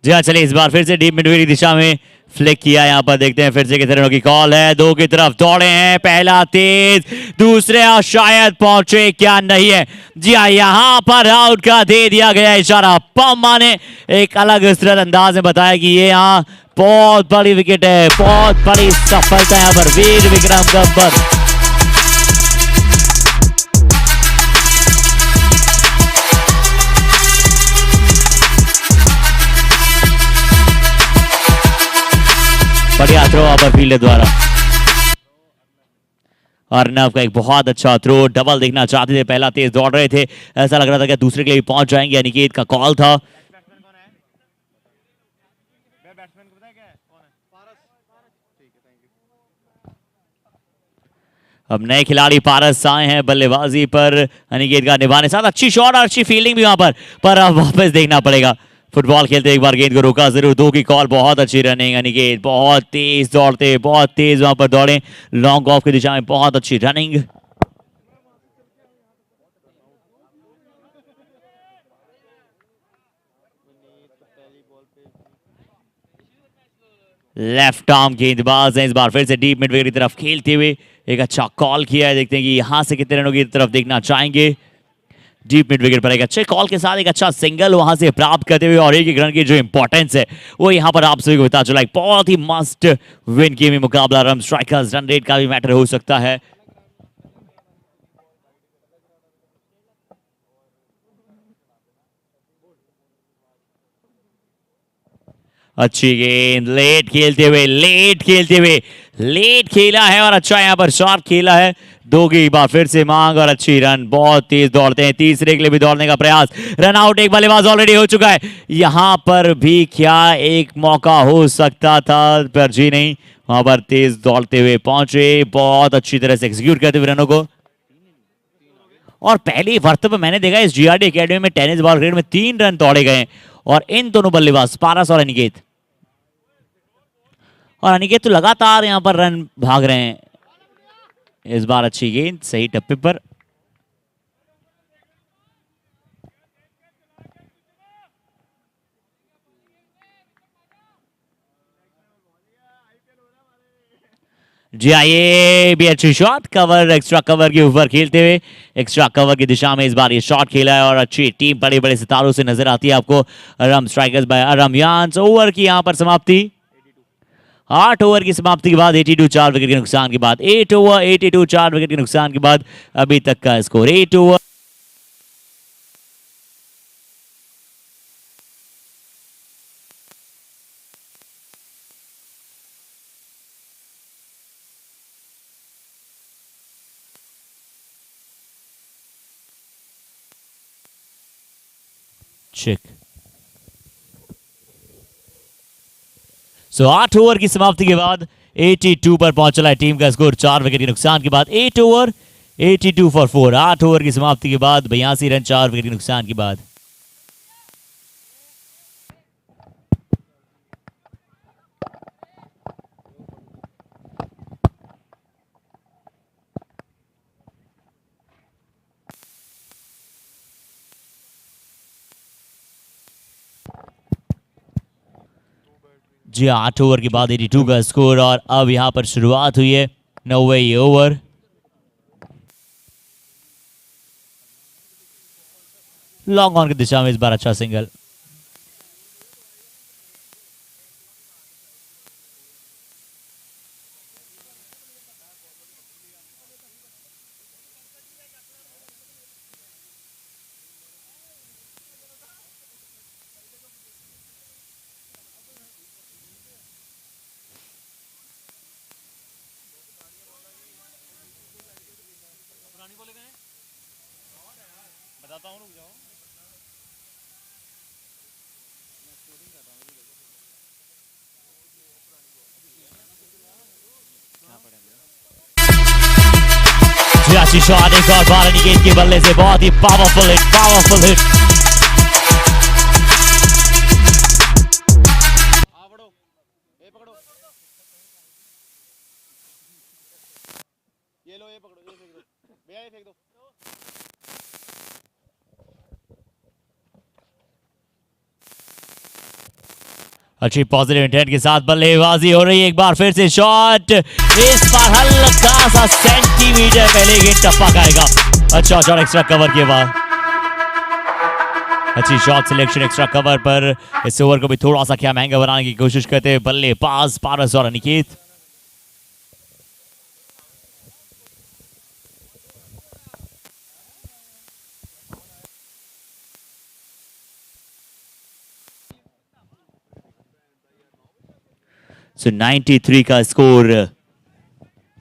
जी हाँ, चलिए इस बार फिर से डीप मिडविकेट की दिशा में फ्लिक किया। यहाँ पर देखते हैं फिर से किस तरह की कॉल है। 2 की तरफ दौड़े हैं, पहला तेज, दूसरे और शायद पहुंचे, क्या नहीं है। जी हाँ, यहाँ पर आउट का दे दिया गया इशारा। पम्मा ने एक अलग विस्तृत अंदाज में बताया कि ये यहाँ बहुत बड़ी विकेट है, बहुत बड़ी सफलता यहाँ पर वीर विक्रम गब्बर। बढ़िया थ्रो अपर फील्डर द्वारा। अर्नव का एक बहुत अच्छा थ्रो, डबल देखना चाहते थे, पहला तेज दौड़ रहे थे, ऐसा लग रहा था कि दूसरे के लिए भी पहुंच जाएंगे। अनिकेत का कॉल था। अब नए खिलाड़ी पारस आए हैं बल्लेबाजी पर अनिकेत का निभाने साथ। अच्छी शॉट और अच्छी फील्डिंग भी वहां पर अब वापस देखना पड़ेगा। फुटबॉल खेलते एक बार गेंद को रोका जरूर। 2 की कॉल, बहुत अच्छी रनिंग अनिकेत, बहुत तेज दौड़ते, बहुत तेज वहां पर दौड़े, लॉन्ग ऑफ की दिशा में बहुत अच्छी रनिंग। लेफ्ट आर्म गेंदबाज हैं इस बार फिर से डीप मिडविकेट की तरफ खेलते हुए। एक अच्छा कॉल किया है, देखते हैं कि यहां से कितने रनों की तरफ देखना चाहेंगे। डीप मिड विकेट पर एक अच्छे कॉल के साथ एक अच्छा सिंगल वहां से प्राप्त करते हुए और एक रन की जो इंपॉर्टेंस है वो यहां पर आप सभी को पता चला। एक बहुत ही मस्ट विन गेम में मुकाबला रन स्ट्राइकर्स, रन रेट का भी मैटर हो सकता है। अच्छी गेंद, लेट खेला है और अच्छा यहां पर शॉट खेला है। 2 की बार फिर से मांग और अच्छी रन, बहुत तेज दौड़ते हैं, तीसरे के लिए भी दौड़ने का प्रयास, रन आउट, एक बल्लेबाज ऑलरेडी हो चुका है। यहां पर भी क्या एक मौका हो सकता था, पर जी नहीं, वहां पर तेज दौड़ते हुए पहुंचे, बहुत अच्छी तरह से एग्जीक्यूट करते हुए रनों को। और पहली वर्त में मैंने देखा इस जीआरडी एकेडमी में टेनिस बॉल ग्रेड में 3 रन दौड़े गए और इन दोनों बल्लेबाज पारस और अनिकेत, और अनिकेत तो लगातार यहां पर रन भाग रहे हैं। इस बार अच्छी गेंद सही टप्पे पर। जी आइए, भी अच्छी शॉट, कवर, एक्स्ट्रा कवर के ऊपर खेलते हुए एक्स्ट्रा कवर की दिशा में इस बार ये शॉट खेला है और अच्छी टीम बड़े बड़े सितारों से नजर आती है आपको। अरम स्ट्राइकर्स बाय अरम यान्स। ओवर की यहां पर समाप्ति, 8 ओवर की समाप्ति के बाद 82 4 विकेट के नुकसान के बाद 8 ओवर 82 4 विकेट के नुकसान के बाद अभी तक का स्कोर 8 ओवर। चेक। सो 8 ओवर की समाप्ति के बाद 82 पर पहुंच चला है टीम का स्कोर 4 विकेट के नुकसान के बाद। 8 ओवर 82 फॉर 4। 8 ओवर की समाप्ति के बाद 82 रन 4 विकेट के नुकसान के बाद। जी 8 ओवर के बाद 82 का स्कोर और अब यहां पर शुरुआत हुई है 9वें ओवर। लॉन्ग ऑन की दिशा में इस बार अच्छा सिंगल। जी अच्छी शॉट, एक और बार अनिकेत के बल्ले से बहुत ही पावरफुल हिट। ये लो, ये पकड़ो, ये फेंक दो भैया, ये फेंक दो। अच्छी पॉजिटिव इंटेंट के साथ बल्लेबाजी हो रही है। एक बार फिर से शॉट, इस बार हल्का सा सेंटीमीटर पहले गेंद टप्पा खाएगा। अच्छा शॉट एक्स्ट्रा कवर के बाद, अच्छी शॉट सिलेक्शन एक्स्ट्रा कवर पर इस ओवर को भी थोड़ा सा क्या महंगा बनाने की कोशिश करते हैं बल्लेबाज पारस और अनिकेत। सो 93 का स्कोर,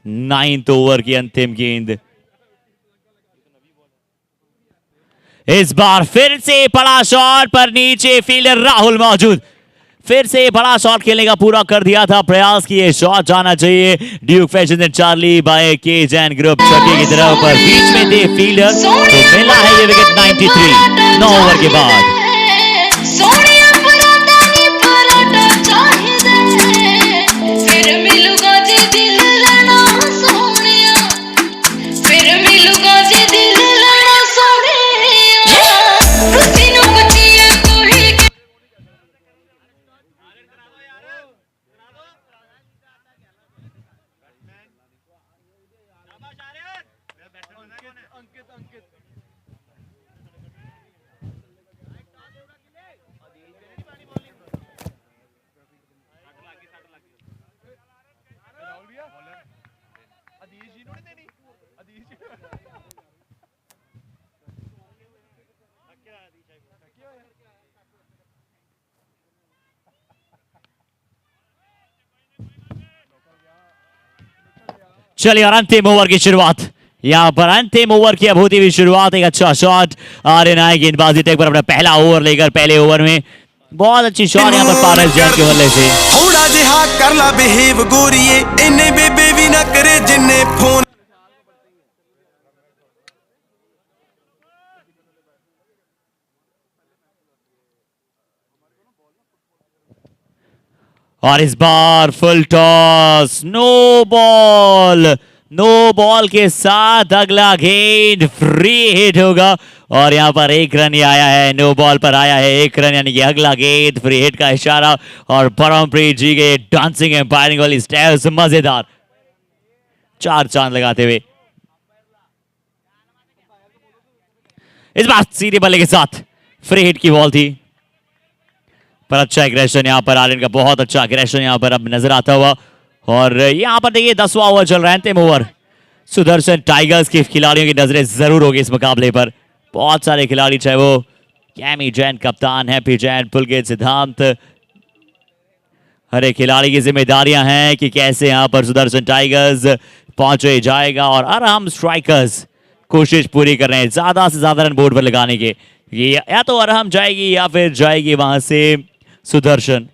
9th ओवर की अंतिम गेंद। इस बार फिर से बड़ा शॉट पर नीचे फील्डर राहुल मौजूद, फिर से बड़ा शॉट खेलने का पूरा कर दिया था प्रयास कि ये शॉट जाना चाहिए। Duke fashion Charlie by K Jain group छक्के की तरफ पर बीच में थे फील्डर, तो मिला है ये विकेट 93 9 ओवर के बाद। चलिए और अंतिम ओवर की शुरुआत, यहां पर अंतिम ओवर की अब होती हुई शुरुआत। एक अच्छा शॉट आर्यन आए गेंदबाजी टेक पर अपना पहला ओवर लेकर, पहले ओवर में बहुत अच्छी शॉट यहां पर पारस जैन के बल्ले से। थोड़ा जिहा कर ला बिहेव गोरिए, इन्ने बेबे भी ना करे जिन्ने फोन। और इस बार फुल टॉस, नो बॉल के साथ अगला गेंद फ्री हिट होगा और यहां पर 1 रन ही आया है, नो बॉल पर आया है 1 रन, यानी कि अगला गेंद फ्री हिट का इशारा। और परमप्रीत जी के डांसिंग एम्पायरिंग वाली स्टेप्स मजेदार, 4 चांद लगाते हुए। इस बार सीधे बल्ले के साथ फ्री हिट की बॉल थी, पर अच्छा एग्रेशन यहां पर आर्यन का, बहुत अच्छा एग्रेशन यहां पर अब नजर आता हुआ। और यहां पर देखिए 10वां ओवर चल रहा है, अंतिम ओवर। सुदर्शन टाइगर्स के खिलाड़ियों की नजरें जरूर होगी इस मुकाबले पर, बहुत सारे खिलाड़ी, चाहे वो कैमी जैन कप्तान, हैप्पी जैन, पुलकित सिद्धांत, हर एक खिलाड़ी की जिम्मेदारियां हैं कि कैसे यहां पर सुदर्शन टाइगर्स पहुंचे जाएगा। और अरहम स्ट्राइकर्स कोशिश पूरी कर रहे हैं ज्यादा से ज्यादा रन बोर्ड पर लगाने के, या तो अरहम जाएगी या फिर जाएगी वहां से सुदर्शन।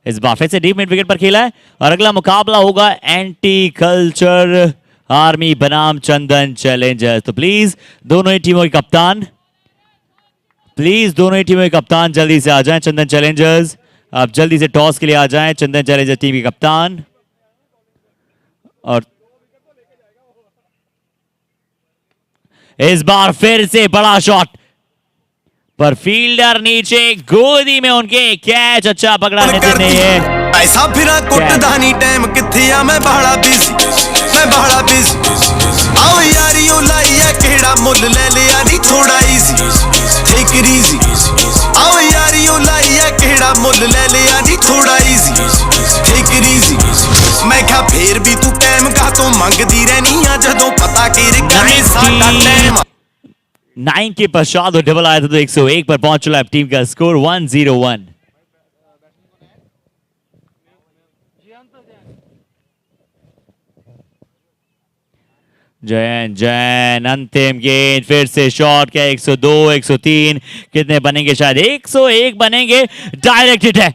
इस बार फिर से डीप मिड विकेट पर खेला है और अगला मुकाबला होगा एंटी कल्चर आर्मी बनाम चंदन चैलेंजर्स। तो प्लीज दोनों ही टीमों के कप्तान, जल्दी से आ जाएं। चंदन चैलेंजर्स आप जल्दी से टॉस के लिए आ जाएं, चंदन चैलेंजर्स टीम के कप्तान। और इस बार फिर से बड़ा शॉट पर फील्डर नीचे गोदी में उनके, कैच अच्छा पकड़ा नितिन ने ये। ऐसा फिरा कुटदानी टाइम किथे आ, मैं बड़ा बिजी आओ यारियों लाइया केड़ा मुल ले लिया नी थोड़ा इजी, टेक इट इजी। आओ यारियों लाइया केड़ा मुल ले लिया नी थोड़ा इजी, टेक इट इजी। मैं क्या फेर भी तू टाइम का तो मंगदी रहनी आ जदों पता कि रिकनी साडा टाइम 9 के पश्चात वो डबल आया था तो 101 पर पहुंच चुका है टीम का स्कोर 101। जैन अंतिम गेंद फिर से शॉट क्या 102 103 कितने बनेंगे शायद 101 बनेंगे। डायरेक्टेड है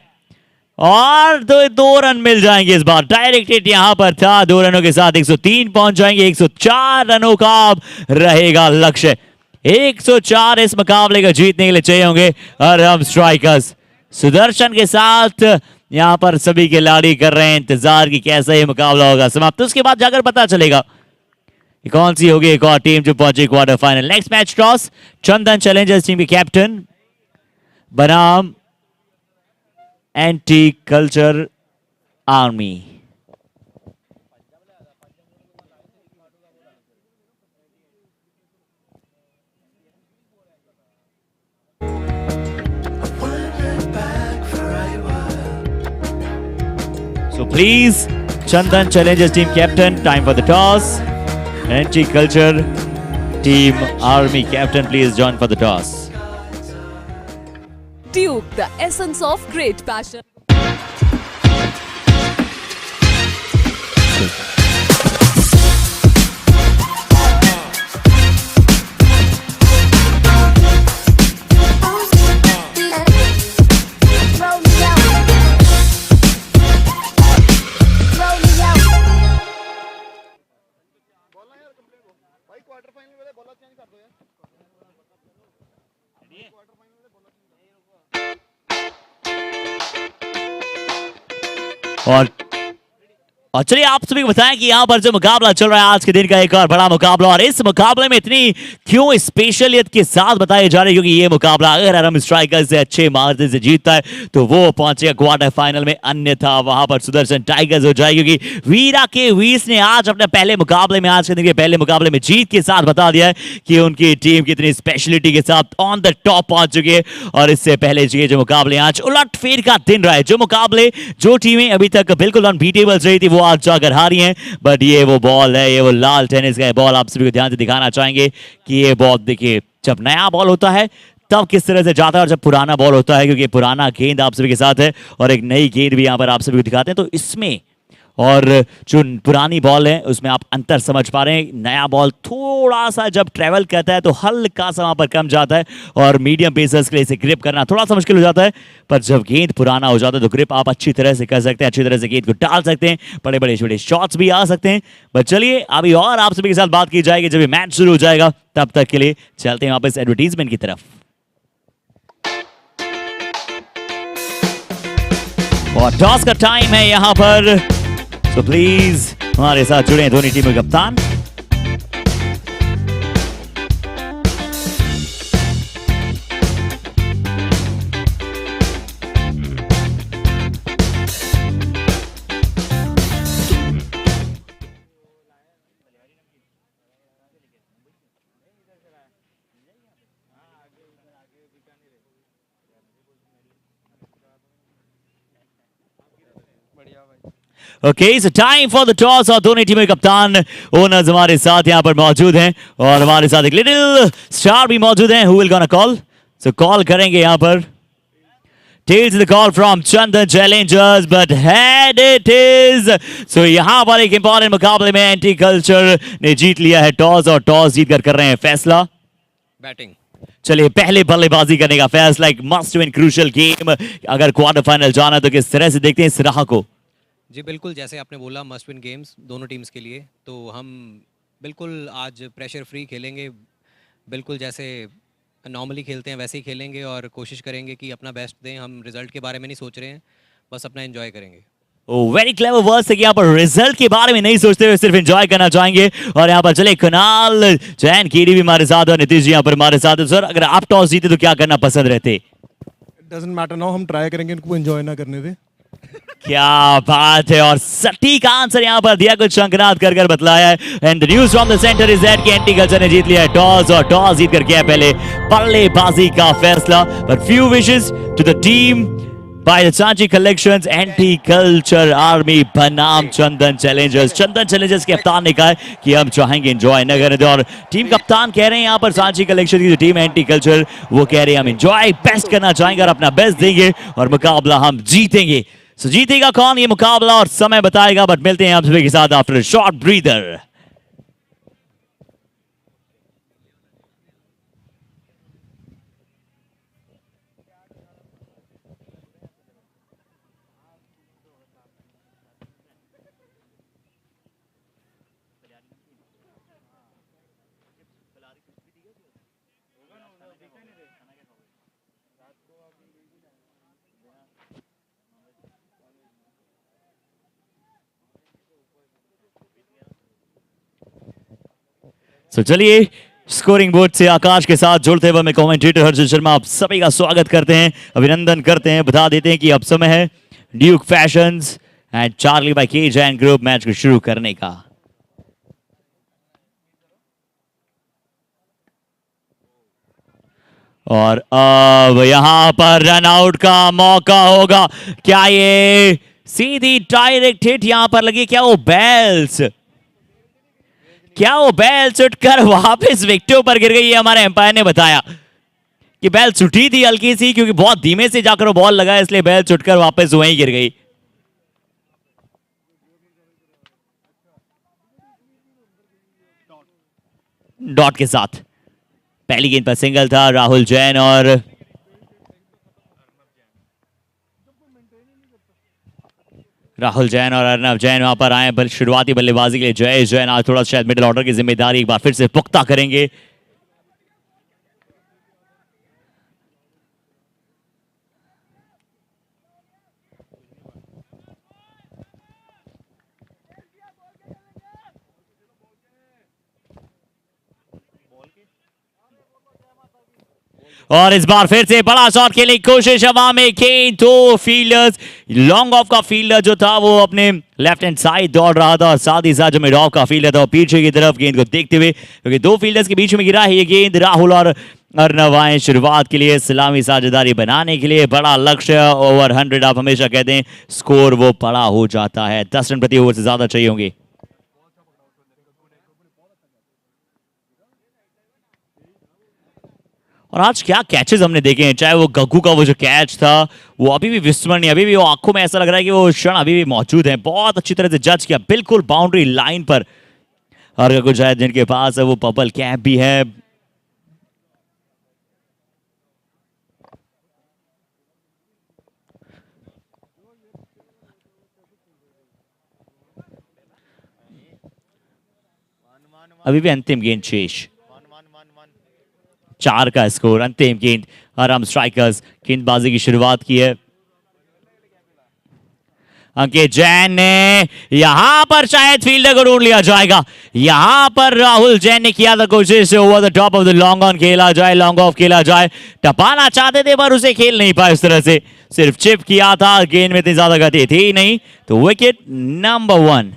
और दो रन मिल जाएंगे इस बार। डायरेक्टेड यहां पर था 2 रनों के साथ 103 पहुंच जाएंगे। 104 रनों का अब रहेगा लक्ष्य। 104 इस मुकाबले को जीतने के लिए चाहिए होंगे और हम स्ट्राइकर्स सुदर्शन के साथ यहां पर सभी खिलाड़ी कर रहे हैं इंतजार कि कैसा ये मुकाबला होगा समाप्त। उसके बाद जाकर पता चलेगा कौन सी होगी एक और टीम जो पहुंची quarter final. Next match toss Chandan challengers team के कैप्टन बनाम anti culture army. So please, Chandan challenges team captain. Time for the toss. Anti-culture team army captain, please join for the toss. Duke, the essence of great passion. और चलिए आप सभी को बताएं कि यहाँ पर जो मुकाबला चल रहा है आज के दिन का एक और बड़ा मुकाबला और इस मुकाबले में इतनी क्यों स्पेशलियत के साथ बताई जा रही है क्योंकि ये मुकाबला अगर आरम स्ट्राइकर्स से अच्छे मार्जिन से जीतता है तो वो पहुंचेगा क्वार्टर फाइनल में, अन्यथा वहां पर सुदर्शन टाइगर्स हो जाएगी। क्योंकि वीरा के वीस ने आज अपने पहले मुकाबले में आज के दिन के पहले मुकाबले में जीत के साथ बता दिया है कि उनकी टीम कितनी स्पेशलिटी के साथ ऑन द टॉप पहुंच चुकी है। और इससे पहले ये जो मुकाबले आज उलट फेर का दिन रहा है, जो मुकाबले जो टीमें अभी तक बिल्कुल अनबीटेबल रही थी वो आज जाकर हारी हैं। बट ये वो बॉल है, ये वो लाल टेनिस का बॉल आप सभी को ध्यान से दिखाना चाहेंगे कि ये बॉल देखिए जब नया बॉल होता है तब किस तरह से जाता है और जब पुराना बॉल होता है, क्योंकि पुराना गेंद आप सभी के साथ है और एक नई गेंद भी यहाँ पर आप सभी को दिखाते हैं। तो इसमें और जो पुरानी बॉल है उसमें आप अंतर समझ पा रहे हैं। नया बॉल थोड़ा सा जब ट्रेवल करता है तो हल्का सा वहां पर कम जाता है और मीडियम पेसर्स के लिए इसे ग्रिप करना थोड़ा सा मुश्किल हो जाता है। पर जब गेंद पुराना हो जाता है तो ग्रिप आप अच्छी तरह से कर सकते हैं, अच्छी तरह से गेंद को डाल सकते हैं, बड़े बड़े छोटे शॉट्स भी आ सकते हैं। बट चलिए अभी और आप सभी के साथ बात की जाएगी जब ये मैच शुरू हो जाएगा। तब तक के लिए चलते हैं वापस एडवर्टीजमेंट की तरफ। और टॉस का टाइम है यहाँ पर, तो प्लीज हमारे साथ जुड़े दोनों टीमों के कप्तान। Okay, so time for the toss और दोनों टीमों के कप्तान ओनर्स हमारे साथ यहाँ पर मौजूद हैं और हमारे साथ एक लिटिल स्टार भी मौजूद हैं। Who will gonna call? So call करेंगे यहाँ पर। Tails the call from Chandan challengers but head it is. So यहाँ पर एक इंपॉर्टेंट मुकाबले में एंटी कल्चर ने जीत लिया है टॉस और टॉस जीत कर रहे हैं फैसला बैटिंग। चलिए पहले बल्लेबाजी करने का फैसला, एक मस्ट विन क्रूशियल गेम। अगर क्वार्टर फाइनल जाना तो किस तरह से देखते हैं इस राह को? जी बिल्कुल, जैसे आपने बोला मस्ट विन गेम्स दोनों टीम्स के लिए, तो हम बिल्कुल आज प्रेशर फ्री खेलेंगे, बिल्कुल जैसे नॉर्मली खेलते हैं वैसे ही खेलेंगे और कोशिश करेंगे कि अपना बेस्ट दें। हम रिजल्ट के बारे में नहीं सोच रहे हैं, बस अपना एंजॉय करेंगे। वेरी क्लेवर वर्ड्स है कि यहाँ पर रिजल्ट के बारे में नहीं सोचते हुए सिर्फ एंजॉय करना चाहेंगे। और यहाँ पर चले कुणाल जैन कीरी भी हमारे साथ और नीतीश जी यहाँ पर हमारे साथ। सर अगर आप टॉस जीते तो क्या करना पसंद रहते? डजंट मैटर नाउ, हम ट्राई करेंगे इनको एंजॉय ना करने दे। क्या बात है, और सटीक आंसर यहाँ पर दिया कुछ शंकनाथ कर बतलाया है। And the news from the centre is that कि एंटी कल्चर ने जीत लिया है टॉस और टॉस जीत कर किया पहले बल्लेबाजी का फैसला। But few wishes to the team by the Sanchi Collections Anti-Culture Army बनाम चंदन चैलेंजर्स। चंदन चैलेंजर्स के कप्तान ने कहा है कि हम चाहेंगे एंजॉय न करें, और टीम कप्तान कह रहे हैं यहाँ पर सांची कलेक्शन की जो टीम है एंटी कल्चर, वो कह रहे हैं हम एंजॉय बेस्ट करना चाहेंगे और अपना बेस्ट देंगे और मुकाबला हम जीतेंगे। सो जीतेगा कौन ये मुकाबला और समय बताएगा, बट मिलते हैं आप सभी के साथ आफ्टर शॉर्ट ब्रीदर। तो चलिए स्कोरिंग बोर्ड से आकाश के साथ जुड़ते हुए मैं कमेंटेटर हर्षद शर्मा आप सभी का स्वागत करते हैं, अभिनंदन करते हैं, बता देते हैं कि अब समय है Duke fashions and Charlie by K Jain group match को शुरू करने का। और अब यहां पर रन आउट का मौका होगा, क्या ये सीधी डायरेक्ट हिट यहां पर लगी, क्या वो बेल्स उठकर वापस विकेटों पर गिर गई है। हमारे एम्पायर ने बताया कि बेल्स उठी थी हल्की सी, क्योंकि बहुत धीमे से जाकर वो बॉल लगा, इसलिए बेल्स उठकर वापस वहीं गिर गई। डॉट के साथ पहली गेंद पर सिंगल था राहुल जैन, और अर्नब जैन वहां पर आए शुरुआती बल्लेबाजी के लिए। जयेश जैन आज थोड़ा शायद मिडिल ऑर्डर की जिम्मेदारी एक बार फिर से पुख्ता करेंगे। और इस बार फिर से बड़ा शॉट खेलने की कोशिश, हवा में गेंद, दो फील्डर्स, लॉन्ग ऑफ का फील्डर जो था वो अपने लेफ्ट हैंड साइड दौड़ रहा था, और साथ ही साथ जो मिड ऑफ का फील्डर था वो पीछे की तरफ गेंद को देखते हुए, क्योंकि दो फील्डर्स के बीच में गिरा है ये गेंद। राहुल और अर्नब आए शुरुआत के लिए सलामी साझेदारी बनाने के लिए। बड़ा लक्ष्य ओवर 100, आप हमेशा कहते हैं स्कोर वो बड़ा हो जाता है, 10 रन प्रति ओवर से ज्यादा चाहिए होंगे। और आज क्या कैचेस हमने देखे हैं, चाहे वो गग्गू का वो जो कैच था वो अभी भी विस्मरणीय, अभी भी वो आंखों में ऐसा लग रहा है कि वो क्षण अभी भी मौजूद है। बहुत अच्छी तरह से जज किया, बिल्कुल बाउंड्री लाइन पर। और कुछ शायद जिनके पास है वो पर्पल कैप भी है। अभी भी अंतिम गेंद शेष, 4 का स्कोर, अंतिम गेंद। आराम स्ट्राइकर्स गेंदबाजी की शुरुआत की है। अंकित जैन ने यहां पर शायद फील्डर को ढूंढ लिया जाएगा, यहां पर राहुल जैन ने किया था कोशिश, over the top of the long on खेला जाए, लॉन्ग ऑफ खेला जाए, टपाना चाहते थे पर उसे खेल नहीं पाए उस तरह से, सिर्फ चिप किया था, गेंद में इतनी ज्यादा गति थी नहीं, तो विकेट नंबर 1।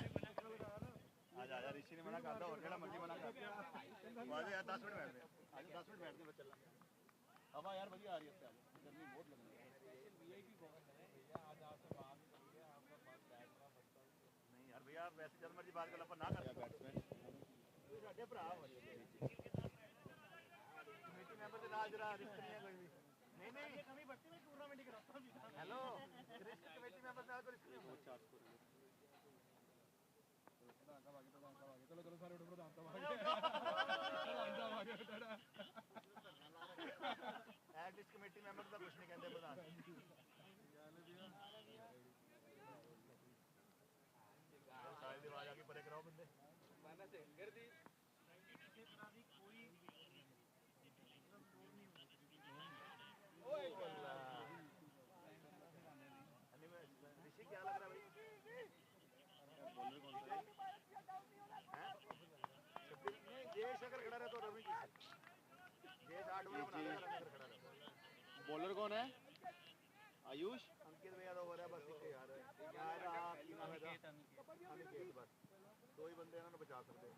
बॉलर कौन है? आयुष, अंकित भैया तो हो रहा है बस यार, बस 2 ही बंदे हैं ना बचा सकते हैं।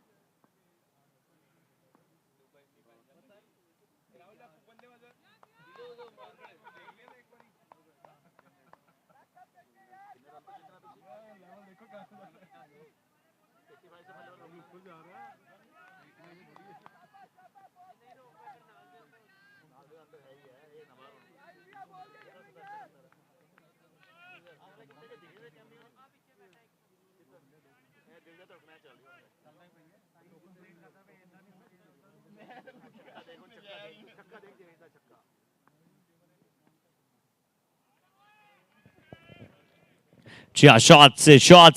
शॉट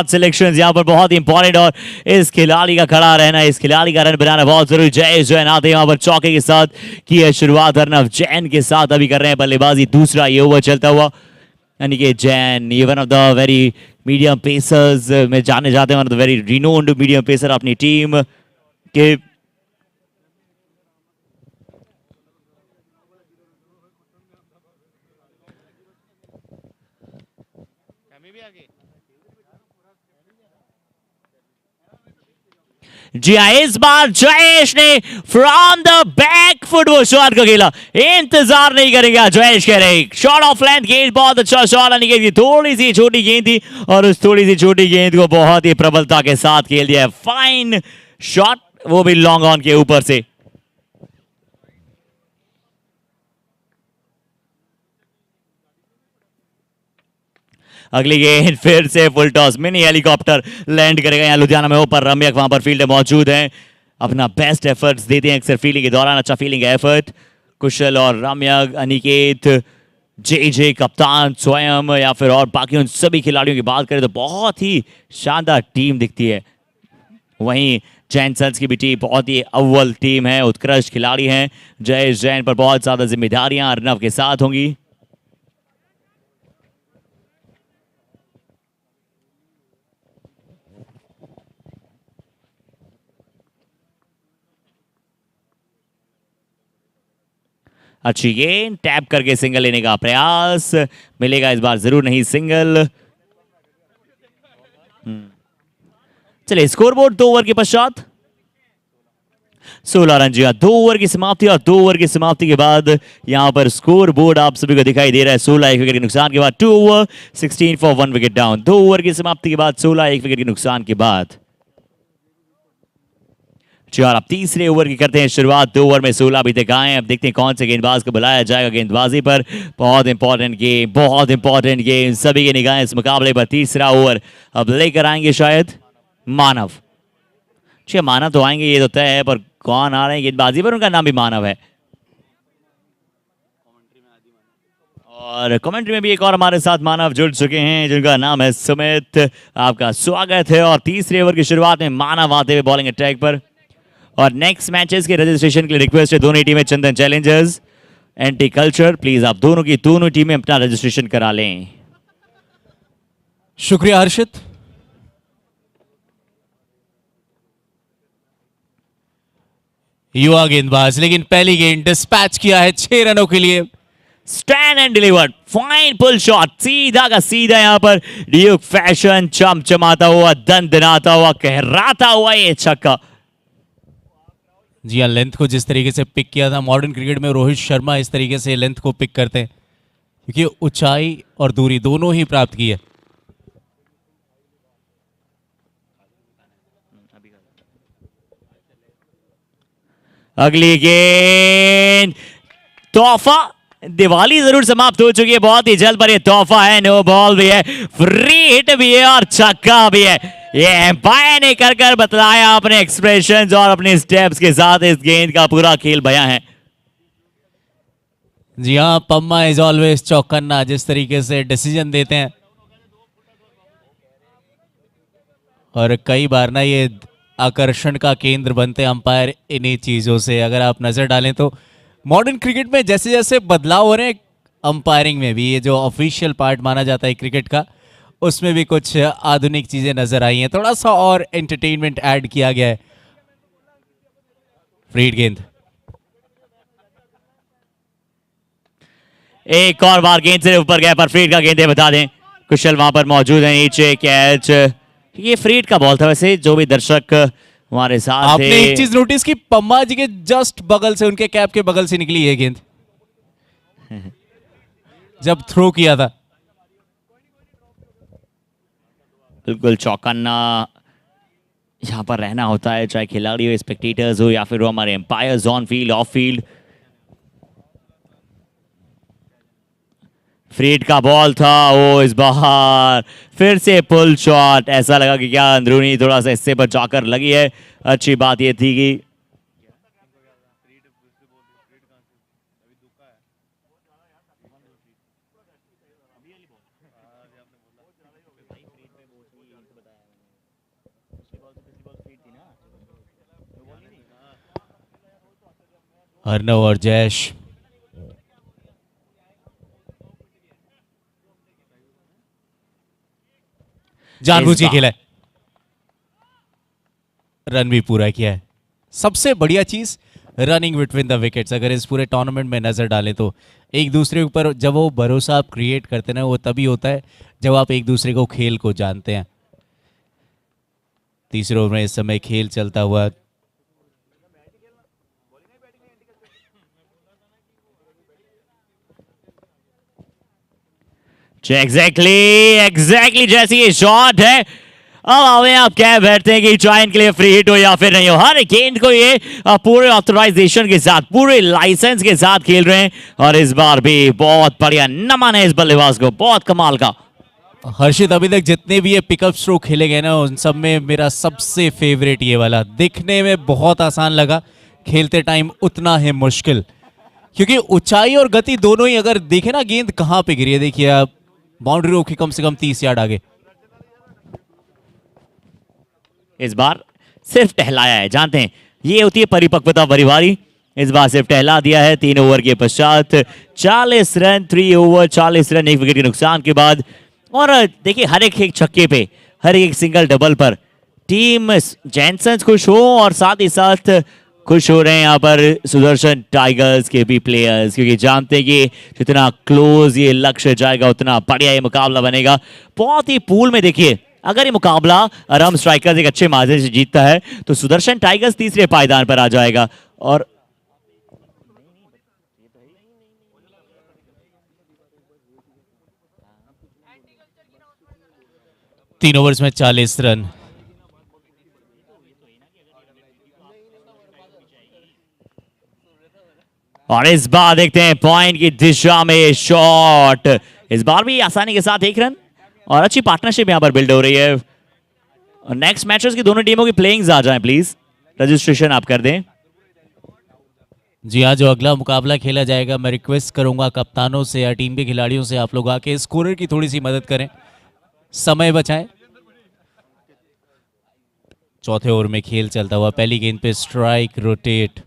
सिलेक्शन यहाँ पर बहुत इंपॉर्टेंट, और इस खिलाड़ी का खड़ा रहना, इस खिलाड़ी का रन बनाना बहुत जरूरी। जय जैन आते हैं यहाँ पर चौके के साथ की है शुरुआत, अर्नव जैन के साथ अभी कर रहे हैं बल्लेबाजी। दूसरा ये ओवर चलता हुआ अनिकेत जैन, ये one of the very medium pacers में जाने जाते हैं, one of the very renowned medium pacer अपनी टीम के। जी हाँ, इस बार जयेश ने फ्रॉम द बैक फुट वो शॉट को खेला, इंतजार नहीं करेगा जयेश कह रहे शॉट ऑफ लेंथ गेंद, बहुत अच्छा शॉट अनिकेत की। थोड़ी सी छोटी गेंद थी और उस थोड़ी सी छोटी गेंद को बहुत ही प्रबलता के साथ खेल दिया है। फाइन शॉट, वो भी लॉन्ग ऑन के ऊपर से। अगली गेंद फिर से full toss, mini helicopter land करेगा यहाँ लुधियाना में। ऊपर रम्यक वहां पर फील्ड मौजूद हैं, अपना बेस्ट एफर्ट्स देते हैं अक्सर फील्डिंग के दौरान। अच्छा फील्डिंग एफर्ट कुशल और रम्यक, अनिकेत, जे कप्तान स्वयं या फिर और बाकी उन सभी खिलाड़ियों की बात करें तो बहुत ही शानदार टीम दिखती है। वहीं जैन सन्स की भी टीम बहुत ही अव्वल टीम है, उत्कृष्ट खिलाड़ी हैं। जय जैन पर बहुत ज्यादा जिम्मेदारियां अर्नव के साथ होंगी। अच्छी गेंद, टैप करके सिंगल लेने का प्रयास, मिलेगा इस बार जरूर नहीं सिंगल। चलिए स्कोरबोर्ड 2 ओवर के पश्चात 16 रन। जी हाँ, 2 ओवर की समाप्ति, और 2 ओवर की समाप्ति के बाद यहां पर स्कोर बोर्ड आप सभी को दिखाई दे रहा है। 16 एक विकेट के नुकसान के बाद 2 over 16 for 1 wicket down. 2 over की समाप्ति के बाद 16 एक विकेट के नुकसान के बाद। चार अब तीसरे ओवर की करते हैं शुरुआत। 2 ओवर में 16 अभी तक आए। अब देखते हैं कौन से गेंदबाज को बुलाया जाएगा गेंदबाजी पर। बहुत इंपॉर्टेंट गेम, बहुत इंपॉर्टेंट गेम, सभी की निगाहें इस मुकाबले पर। तीसरा ओवर अब लेकर आएंगे शायद मानव। मानव तो आएंगे ये तो तय है, पर कौन आ रहे हैं गेंदबाजी पर, उनका नाम भी मानव है। और कमेंट्री में भी एक और हमारे साथ मानव जुड़ चुके हैं जिनका नाम है सुमित। आपका स्वागत है। और तीसरे ओवर की शुरुआत में मानव आते हुए बॉलिंग अटैक पर। और नेक्स्ट मैचेस के रजिस्ट्रेशन के लिए रिक्वेस्ट है दोनों टीमें चंदन चैलेंजर्स, एंटी कल्चर, प्लीज आप दोनों टीमें अपना रजिस्ट्रेशन करा लें। शुक्रिया हर्षित। युवा गेंदबाज, लेकिन पहली गेंद डिस्पैच किया है 6 रनों के लिए। Stand and delivered, fine pull shot, सीधा का सीधा यहां पर ड्यूक फैशन चमचमाता हुआ, दंदनाता हुआ, कहराता हुआ ये छक्का। जी हाँ, लेंथ को जिस तरीके से पिक किया था, मॉडर्न क्रिकेट में रोहित शर्मा इस तरीके से लेंथ को पिक करते हैं क्योंकि ऊंचाई और दूरी दोनों ही प्राप्त की है। अगली गेंद तोहफा, दिवाली जरूर समाप्त हो चुकी है बहुत ही जल्द, पर ये तोहफा है, नो बॉल भी है, फ्री हिट भी है और छक्का भी है। ये एम्पायर ने कर कर बतलाया अपने एक्सप्रेशंस और अपने स्टेप्स के साथ इस गेंद का पूरा खेल बयां है। जी हाँ, पम्मा इज ऑलवेज चौकन्ना, जिस तरीके से डिसीजन देते हैं और कई बार ना ये आकर्षण का केंद्र बनते हैं अंपायर इन्हीं चीजों से। अगर आप नजर डालें तो मॉडर्न क्रिकेट में जैसे जैसे बदलाव हो रहे हैं अंपायरिंग में भी, ये जो ऑफिशियल पार्ट माना जाता है क्रिकेट का, उसमें भी कुछ आधुनिक चीजें नजर आई हैं, थोड़ा सा और एंटरटेनमेंट ऐड किया गया है। फ्री हिट गेंद, एक और बार गेंद से ऊपर गया, पर फ्री हिट का गेंद है, बता दें कुशल वहां पर मौजूद है, नीचे कैच। ये फ्री हिट का बॉल था वैसे, जो भी दर्शक हमारे साथ आपने एक चीज नोटिस की, पम्मा जी के जस्ट बगल से, उनके कैप के बगल से निकली ये गेंद जब थ्रो किया था। बिल्कुल चौकन्ना यहाँ पर रहना होता है, चाहे खिलाड़ी हो, स्पेक्टेटर्स हो या फिर वो हमारे umpires on field off field. फ्रीड का बॉल था, वो इस बार फिर से पुल शॉट। ऐसा लगा कि क्या अंदरूनी थोड़ा सा हिस्से पर जाकर लगी है। अच्छी बात ये थी कि अर्नव और जयेश जानबूझ के खेला है, रन भी पूरा किया है। सबसे बढ़िया चीज रनिंग बिटवीन द विकेट्स। अगर इस पूरे टूर्नामेंट में नजर डालें तो एक दूसरे के ऊपर जब वो भरोसा आप क्रिएट करते हैं वो तभी होता है जब आप एक दूसरे को खेल को जानते हैं। तीसरे ओवर में इस समय खेल चलता हुआ एग्जैक्टली जैसी ये शॉट है। अब हमें आप कह बैठते हैं कि चाहे इनके लिए फ्री हिट हो या फिर नहीं हो, हर गेंद को ये पूरे ऑथराइजेशन के साथ, पूरे लाइसेंस के साथ खेल रहे हैं। और इस बार भी बहुत बढ़िया नमन है इस बल्लेबाज को, बहुत कमाल का। हर्षित, अभी तक जितने भी ये पिकअप स्ट्रोक खेले गए ना उन सब में मेरा सबसे फेवरेट ये वाला। दिखने में बहुत आसान लगा, खेलते टाइम उतना है मुश्किल, क्योंकि ऊंचाई और गति दोनों ही अगर देखे ना गेंद कहां पे गिरी है। देखिए आप बाउंड्री रोक के कम से कम 30 यार्ड आगे। इस बार सिर्फ टहलाया है, जानते हैं ये होती है परिपक्वता भरी बारी। इस बार सिर्फ टहला दिया है 3 ओवर के पश्चात। 40 रन 3 ओवर, 40 रन 1 विकेट के नुकसान के बाद। और देखिए हर एक छक्के पे, हर एक सिंगल डबल पर टीम जैनसन खुश हो और साथ ही साथ खुश हो रहे हैं यहाँ पर सुदर्शन टाइगर्स के भी प्लेयर्स, क्योंकि जानते हैं कि जितना क्लोज ये लक्ष्य जाएगा उतना बढ़िया ये मुकाबला बनेगा। बहुत ही पूल में देखिए अगर ये मुकाबला आराम स्ट्राइकर्स एक अच्छे मार्जिन से जीतता है तो सुदर्शन टाइगर्स तीसरे पायदान पर आ जाएगा। और तीन ओवर्स में 40 रन। और इस बार देखते हैं पॉइंट की दिशा में शॉट। इस बार भी आसानी के साथ 1 रन और अच्छी पार्टनरशिप यहां पर बिल्ड हो रही है। और नेक्स्ट मैचेस की दोनों टीमों की प्लेइंग्स आ जाएं प्लीज, रजिस्ट्रेशन आप कर दें। जी हाँ, जो अगला मुकाबला खेला जाएगा मैं रिक्वेस्ट करूंगा कप्तानों से या टीम के खिलाड़ियों से आप लोग आके स्कोरर की थोड़ी सी मदद करें, समय बचाएं। चौथे ओवर में खेल चलता हुआ, पहली गेंद पे स्ट्राइक, रोटेट।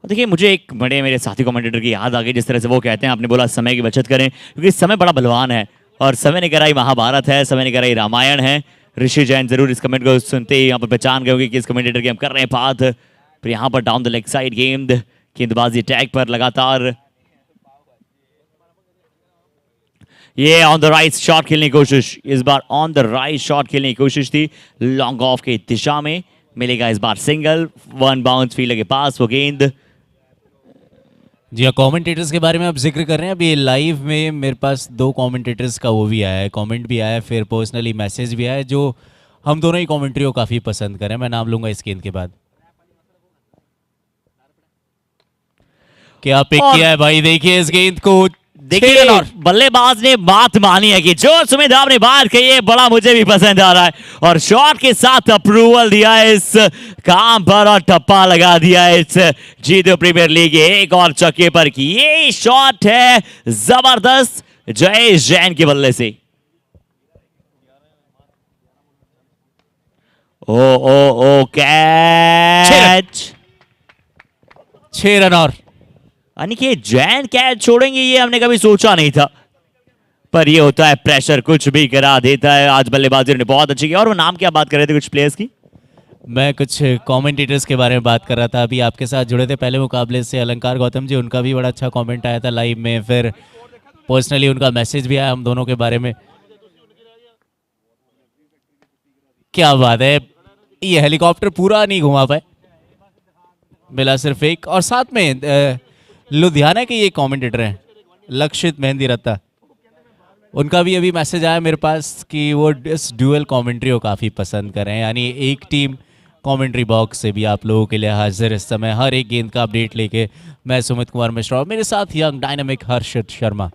देखिए मुझे एक बड़े मेरे साथी कमेंटेटर की याद आ गई, जिस तरह से वो कहते हैं, आपने बोला समय की बचत करें, क्योंकि समय बड़ा बलवान है और समय ने कराई महाभारत है, समय ने कराई रामायण है। ऋषि जैन जरूर इस कमेंट को सुनते ही यहाँ पर पहचान गए होंगे कि इस कमेंटेटर की हम कर रहे हैं बात। फिर यहाँ पर डाउन द लेग साइड गेंदबाजी टैग पर लगातार ये ऑन द राइट शॉट खेलने की कोशिश। इस बार ऑन द राइट शॉट खेलने की कोशिश थी, लॉन्ग ऑफ की दिशा में मिलेगा इस बार सिंगल, 1 बाउंस फील्डर के पास वो गेंद। जी हाँ, कमेंटेटर्स के बारे में आप जिक्र कर रहे हैं। अभी लाइव में मेरे पास 2 कमेंटेटर्स का वो भी आया है, कमेंट भी आया है, फिर पर्सनली मैसेज भी आया है, जो हम दोनों ही कमेंट्री को काफ़ी पसंद करें। मैं नाम लूंगा इस गेंद के बाद। क्या पिक किया है भाई, देखिए इस गेंद को। देखिए बल्लेबाज ने बात मानी है कि जो सुमित आपने बात कही है बड़ा मुझे भी पसंद आ रहा है, और शॉट के साथ अप्रूवल दिया है इस काम पर और टप्पा लगा दिया है इस जीतो प्रीमियर लीग एक और चक्के पर की। ये शॉट है जबरदस्त जयेश जैन के बल्ले से। ओ कैच, 6 रन और यानी कि जैन कैच छोड़ेंगे ये हमने कभी सोचा नहीं था, पर ये होता है प्रेशर कुछ भी करा देता है। आज बल्लेबाजी ने बहुत अच्छी की। और वो नाम क्या बात कर रहे थे कुछ प्लेयर्स की? मैं कुछ कमेंटेटर्स के बारे में बात कर रहा था। अभी आपके साथ जुड़े थे पहले मुकाबले से अलंकार गौतम जी, उनका भी बड़ा अच्छा कमेंट आया था लाइव में, फिर पर्सनली उनका मैसेज भी आया हम दोनों के बारे में। क्या बात है, ये हेलीकॉप्टर पूरा नहीं घुमा पाए, मिला सिर्फ एक। और साथ में लुधियाना के ये कमेंटेटर हैं लक्षित मेहंदी रत्ता, उनका भी अभी मैसेज आया मेरे पास कि वो इस ड्यूअल कमेंट्री को काफ़ी पसंद कर रहे हैं, यानी एक टीम कमेंट्री बॉक्स से भी आप लोगों के लिए हाजिर इस समय हर एक गेंद का अपडेट लेके। मैं सुमित कुमार मिश्रा और मेरे साथ यंग डायनामिक हर्षित शर्मा।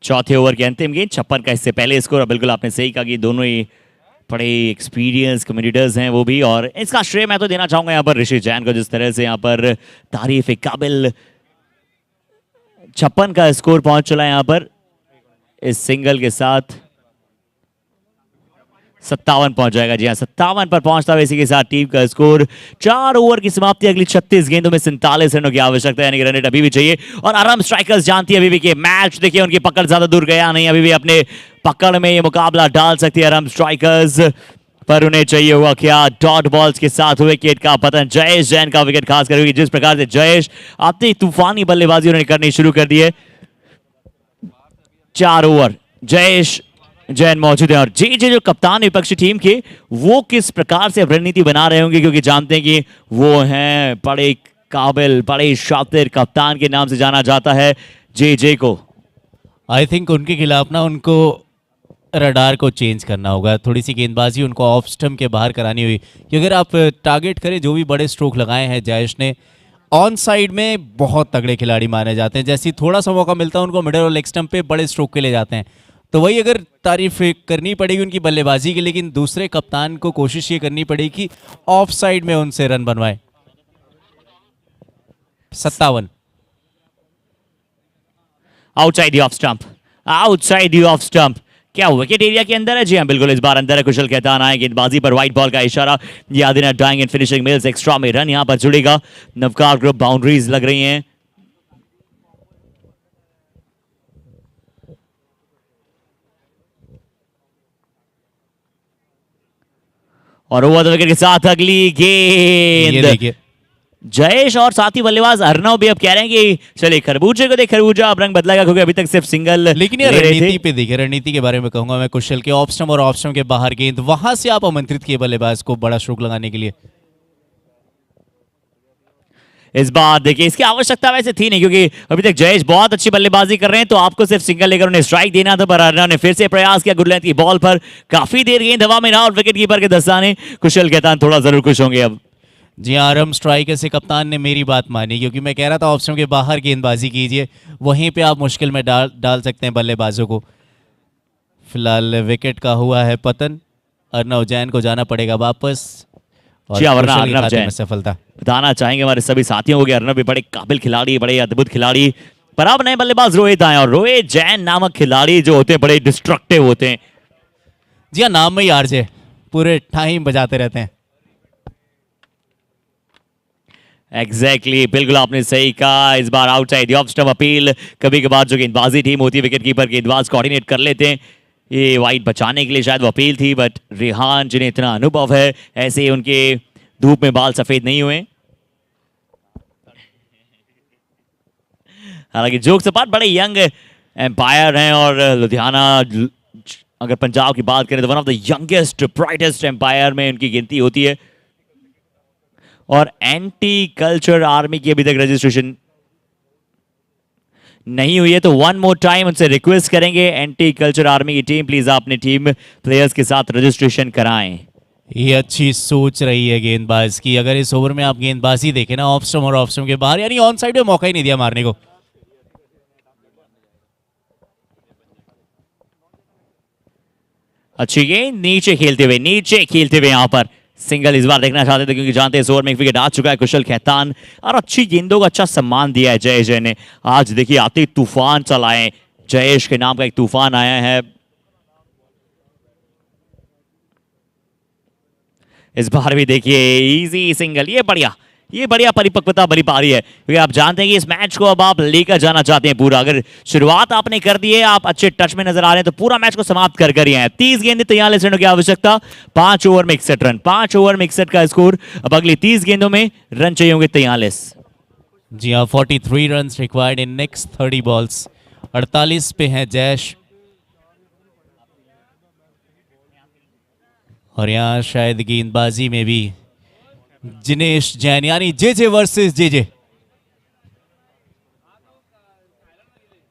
चौथे ओवर की अंतिम गेंद 56 का इससे पहले स्कोर। बिल्कुल आपने सही कहा कि दोनों ही बड़े एक्सपीरियंस कम्युनिटर्स हैं वो भी, और इसका श्रेय मैं तो देना चाहूंगा यहाँ पर ऋषि जैन को, जिस तरह से यहाँ पर तारीफ काबिल 56 का स्कोर पहुंच चला है यहाँ पर इस सिंगल के साथ। 57 पहुंच जाएगा, जी हाँ 57 पर पहुंचता है इसी के साथ टीम का स्कोर। 4 ओवर की समाप्ति, अगली 36 गेंदों में 47 रनों की आवश्यकता है, यानी कि रन रेट अभी भी चाहिए। और आराम स्ट्राइकर्स जानती है अभी भी कि मैच देखिए उनकी पकड़ ज्यादा दूर गया नहीं, अभी भी अपने पकड़ में ये मुकाबला डाल सकती है आराम स्ट्राइकर्स, पर उन्हें चाहिए हुआ क्या, डॉट बॉल्स के साथ विकेट का पतन। जयेश जैन का विकेट खास कर, जिस प्रकार से जयेश अपनी तूफानी बल्लेबाजी उन्होंने करनी शुरू कर दी है। 4 ओवर जयेश जैन मौजूद है, और जे जो कप्तान विपक्षी टीम के, वो किस प्रकार से रणनीति बना रहे होंगे, क्योंकि जानते हैं कि वो हैं बड़े काबिल, बड़े शातिर कप्तान के नाम से जाना जाता है जे को। आई थिंक उनके खिलाफ ना उनको रडार को चेंज करना होगा, थोड़ी सी गेंदबाजी उनको ऑफ स्टंप के बाहर करानी हुई, कि अगर आप टारगेट करें जो भी बड़े स्ट्रोक लगाए हैं जयेश ने, ऑन साइड में बहुत तगड़े खिलाड़ी माने जाते हैं, जैसे थोड़ा सा मौका मिलता है उनको मिडल और लेग स्टंप पे बड़े स्ट्रोक के ले जाते हैं। तो वही अगर तारीफ करनी पड़ेगी उनकी बल्लेबाजी की, लेकिन दूसरे कप्तान को कोशिश ये करनी पड़ेगी कि ऑफ साइड में उनसे रन बनवाए। 57 outside the off stump, outside the off stump, क्या विकेट एरिया के अंदर है? जी हाँ बिल्कुल, इस बार अंदर है। कुशल खेतान आए गेंदबाजी पर, व्हाइट बॉल का इशारा, Adinath dyeing and finishing mills extra में रन यहां पर जुड़ेगा। नवकार ग्रुप बाउंड्रीज लग रही हैं। और ओवर द विकेट के साथ अगली गेंद, जयेश और साथी बल्लेबाज अर्नव भी अब कह रहे हैं कि चलिए खरबूजे को देख, खरबूजा अब रंग बदलेगा, क्योंकि अभी तक सिर्फ सिंगल। लेकिन ये रणनीति पे देखिए, रणनीति के बारे में कहूंगा मैं, कुशल के ऑफ स्टंप और ऑफ स्टंप के बाहर गेंद, वहां से आप आमंत्रित किए बल्लेबाज को बड़ा स्ट्रोक लगाने के लिए। इस बार देखिए इसकी आवश्यकता वैसे थी नहीं, क्योंकि अभी तक जयेश बहुत अच्छी बल्लेबाजी कर रहे हैं, तो आपको सिर्फ सिंगल लेकर उन्हें स्ट्राइक देना था, पर अर्नव ने फिर से प्रयास किया गुड लेंथ की बॉल पर, काफी देर गेंद हवा में रहा और विकेट कीपर के दस्ताने। कुशल खेतान थोड़ा जरूर खुश होंगे अब। जी हाँ, आरम स्ट्राइकर से कप्तान ने मेरी बात मानी, क्योंकि मैं कह रहा था ऑफ स्टंप के बाहर गेंदबाजी कीजिए, वहीं पे आप मुश्किल में डाल सकते हैं बल्लेबाजों को। फिलहाल विकेट का हुआ है पतन, अर्नव जैन को जाना पड़ेगा वापस, और अर्नव जैन में सफलता। बताना चाहेंगे हमारे सभी साथियों को कि अर्नव भी बड़े काबिल खिलाड़ी, बड़े अद्भुत खिलाड़ी, पर अब नए बल्लेबाज रोहित आए, और रोहित जैन नामक खिलाड़ी जो होते हैं बड़े डिस्ट्रक्टिव होते हैं। जी हाँ, नाम में ही आरजे, पूरे टाइम बजाते रहते हैं। एग्जैक्टली बिल्कुल आपने सही कहा। इस बार आउटसाइड ऑफ स्टंप अपील, कभी कभार जो गेंदबाजी टीम होती है विकेट कीपर गेंदबाज कोऑर्डिनेट कर लेते हैं, ये वाइड बचाने के लिए शायद वो अपील थी, बट रिहान जिन्हें इतना अनुभव है, ऐसे ही उनके धूप में बाल सफेद नहीं हुए। हालांकि जोक्स अपार्ट बड़े यंग एम्पायर हैं, और लुधियाना अगर पंजाब की बात करें तो one of the youngest brightest umpire में उनकी गिनती होती है, और एंटी कल्चर आर्मी की अभी तक रजिस्ट्रेशन नहीं हुई है, तो वन मोर टाइम उनसे रिक्वेस्ट करेंगे एंटी कल्चर आर्मी की टीम, प्लीज अपने टीम प्लेयर्स के साथ रजिस्ट्रेशन कराएं। ये अच्छी सोच रही है गेंदबाज की, अगर इस ओवर में आप गेंदबाजी देखें ना, ऑफ स्टंप और ऑफ स्टंप के बाहर, यानी ऑन साइड में मौका ही नहीं दिया मारने को। अच्छी गेंद नीचे खेलते हुए यहां पर सिंगल इस बार देखना चाहते थे, क्योंकि जानते हैं इस ओवर में एक विकेट आ चुका है कुशल खेतान, और अच्छी गेंदों का अच्छा सम्मान दिया है जयेश ने। आज देखिए आते तूफान चलाए, जयेश के नाम का एक तूफान आया है। इस बार भी देखिए इजी सिंगल, ये बढ़िया परिपक्वता बनी पा रही है, क्योंकि आप जानते हैं कि इस मैच को अब आप लेकर जाना चाहते हैं पूरा। अगर शुरुआत आपने कर दी है, आप अच्छे टच में नजर आ रहे हैं, तो पूरा मैच को समाप्त कर ही आए। 30 गेंदें 43 रनों की आवश्यकता, 5 ओवर में 61 रन, 5 ओवर में 61 का स्कोर। अब अगली 30 गेंदों में रन चाहिए होंगे 43। जी हाँ, 43 run required in next 30 balls. 48 पे हैं जयेश, और यहाँ शायद गेंदबाजी में भी जिनेश जैन यानी जेजे वर्सेस जेजे।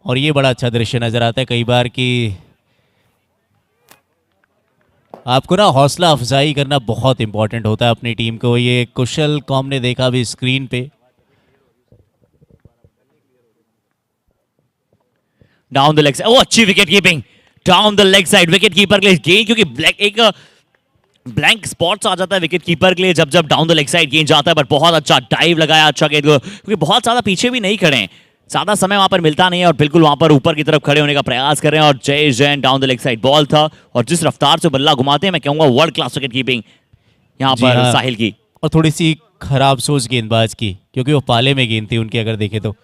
और ये बड़ा अच्छा दृश्य नजर आता है कई बार कि आपको ना हौसला अफजाई करना बहुत इंपॉर्टेंट होता है अपनी टीम को। ये कुशल को हमने देखा भी स्क्रीन पे। डाउन द लेग साइड, ओ अच्छी wicket keeping down the leg side wicket keeper के लिए गेंद, क्योंकि एक ब्लैंक स्पॉट्स आ जाता है विकेट कीपर के लिए जब जब डाउन द लेग साइड गेंद जाता है। पर बहुत अच्छा डाइव लगाया अच्छा गेंद को, क्योंकि बहुत ज्यादा पीछे भी नहीं खड़े हैं, ज्यादा समय वहां पर मिलता नहीं है और बिल्कुल वहां पर ऊपर की तरफ खड़े होने का प्रयास कर रहे हैं। और जय Jain down the leg side ball था और जिस रफ्तार से बल्ला घुमाते हैं मैं कहूंगा वर्ल्ड क्लास विकेट कीपिंग यहाँ जी पर हाँ। साहिल की। और थोड़ी सी खराब सोच गेंदबाज की, क्योंकि वो पाले में गेंद थी उनकी अगर देखे तो।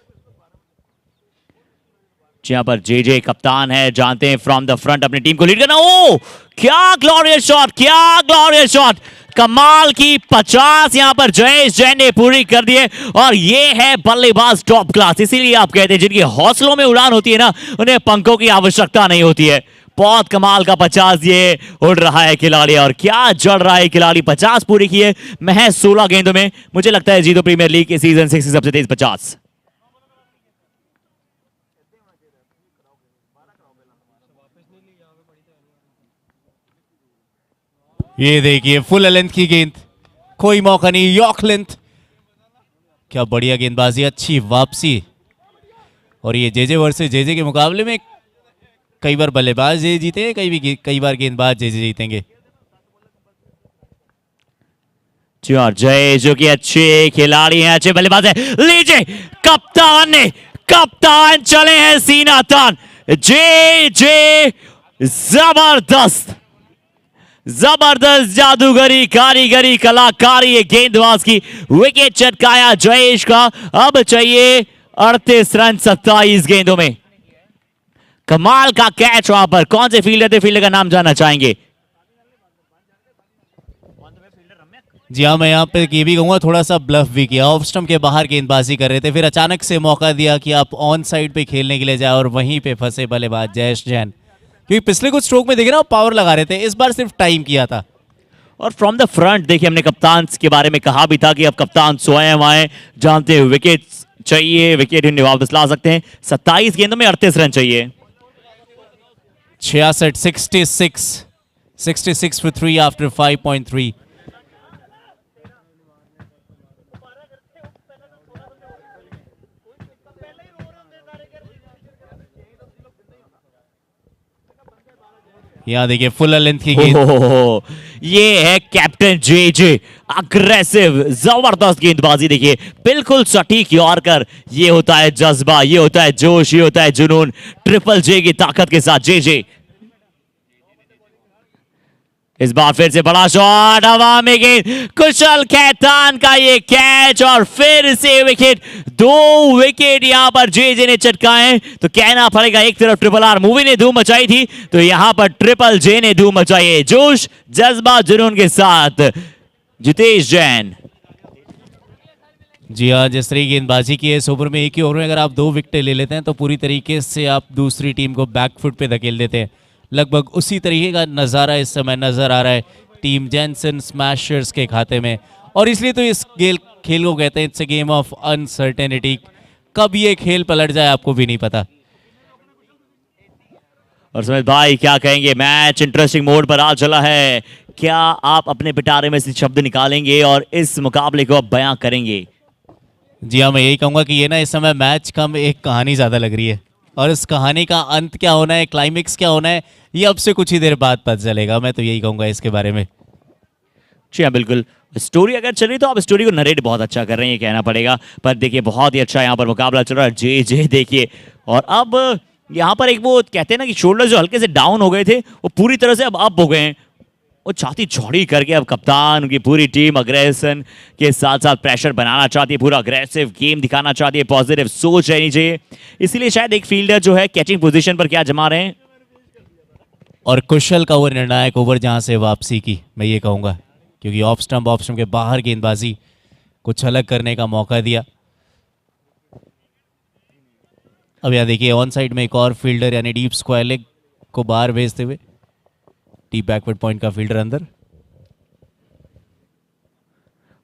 यहाँ पर जे कप्तान है, जानते हैं फ्रॉम द फ्रंट अपनी टीम को लीड करना। ओ क्या ग्लोरियस शॉट, क्या ग्लोरियस शॉट, कमाल की 50 यहां पर जयेश जैन ने पूरी कर दी है। और ये है बल्लेबाज टॉप क्लास, इसीलिए आप कहते हैं जिनकी हौसलों में उड़ान होती है ना, उन्हें पंखों की आवश्यकता नहीं होती है। बहुत कमाल का 50 ये उड़ रहा है खिलाड़ी, और क्या जड़ रहा है खिलाड़ी। 50 पूरी की है महज 16 गेंदों में। मुझे लगता है जीतो प्रीमियर लीग के सीजन 6 की सबसे तेज 50। ये देखिए फुल लेंथ की गेंद, कोई मौका नहीं, यॉर्क लेंथ। क्या बढ़िया गेंदबाजी, अच्छी वापसी। और ये जेजे वर्सेस जेजे के मुकाबले में कई बार बल्लेबाज जेजे जीते हैं, कई बार गेंदबाज जेजे जीतेंगे। और जय जो कि अच्छे खिलाड़ी हैं, अच्छे बल्लेबाज हैं। लीजिए कप्तान चले हैं सीना तान। जे जबरदस्त जादूगरी कारीगरी कलाकारी गेंदबाज की, विकेट चटकाया जयेश का। अब चाहिए 38 रन 27 गेंदों में। कमाल का कैच वहां पर। कौन से फील्डर थे, फील्डर का नाम जानना चाहेंगे? जी हाँ, मैं यहाँ पे ये भी कहूँगा थोड़ा सा ब्लफ भी किया। ऑफ स्टंप के बाहर गेंदबाजी कर रहे थे, फिर अचानक से मौका दिया कि आप ऑन साइड पे खेलने के लिए जाए और वहीं पे फंसे बल्लेबाज जयेश जैन। क्योंकि पिछले कुछ स्ट्रोक में देखे ना पावर लगा रहे थे, इस बार सिर्फ टाइम किया था। और फ्रॉम द फ्रंट देखिए, हमने कप्तान के बारे में कहा भी था कि अब कप्तान स्वयं आए, जानते हैं विकेट चाहिए, विकेट इन्हें वापस ला सकते हैं। 27 गेंदों में 38 रन चाहिए। 66 for 3 after 5.3। यहाँ देखिए फुल लेंथ की गेंद। ये है कैप्टन जे अग्रेसिव जबरदस्त गेंदबाजी। देखिए बिल्कुल सटीक यॉर्कर। ये होता है जज्बा, ये होता है जोश, ये होता है जुनून। ट्रिपल जे की ताकत के साथ जे इस बार फिर से बड़ा शॉट, हवा में गेंद, कुशल खेतान का ये कैच और फिर से विकेट। 2 विकेट यहां पर जे ने चटकाए। तो कहना पड़ेगा एक तरफ ट्रिपल आर मूवी ने धूम मचाई थी, तो यहां पर ट्रिपल जे ने धूम मचाई है। जोश जज्बा जुनून के साथ जितेश जैन। जी हाँ, जिस तरह गेंदबाजी की है इस ओवर में, एक ही ओवर में अगर आप 2 विकेट ले लेते हैं तो पूरी तरीके से आप दूसरी टीम को बैकफुट पे धकेल देते हैं। लगभग उसी तरीके का नज़ारा इस समय नजर आ रहा है टीम जेनसन स्मैशर्स के खाते में। और इसलिए तो इस खेल को कहते हैं it's a game of uncertainty. कब ये खेल पलट जाए आपको भी नहीं पता। और सुमित भाई क्या कहेंगे, मैच इंटरेस्टिंग मोड पर आ चला है। क्या आप अपने पिटारे में से शब्द निकालेंगे और इस मुकाबले को अब बयां करेंगे? जी हाँ, मैं यही कहूँगा कि ये ना इस समय मैच कम एक कहानी ज़्यादा लग रही है, और इस कहानी का अंत क्या होना है, क्लाइमेक्स क्या होना है, ये अब से कुछ ही देर बाद पता चलेगा। मैं तो यही कहूँगा इसके बारे में। जी हाँ बिल्कुल, स्टोरी अगर चल रही तो आप स्टोरी को नरेट बहुत अच्छा कर रहे हैं, ये कहना पड़ेगा। पर देखिए बहुत ही अच्छा यहाँ पर मुकाबला चल रहा है। जे देखिए, और अब यहाँ पर एक वो कहते हैं ना कि शोल्डर जो हल्के से डाउन हो गए थे वो पूरी तरह से अब अप हो गए हैं। वो छाती चौड़ी करके अब कप्तान, उनकी पूरी टीम अग्रेशन के साथ साथ प्रेशर बनाना चाहती है, पूरा अग्रेसिव गेम दिखाना चाहती है, पॉजिटिव सोच रहनी चाहिए। इसीलिए शायद एक फील्डर जो है कैचिंग पोजीशन पर क्या जमा रहे हैं। और कुशल का वो निर्णायक ओवर जहां से वापसी की, मैं ये कहूँगा, क्योंकि ऑफ स्टंप के बाहर गेंदबाजी कुछ अलग करने का मौका दिया। अब यहाँ देखिए ऑन साइड में एक और फील्डर यानी डीप स्क्वायर लेग को बाहर भेजते हुए डीप बैकवर्ड पॉइंट का फील्डर अंदर।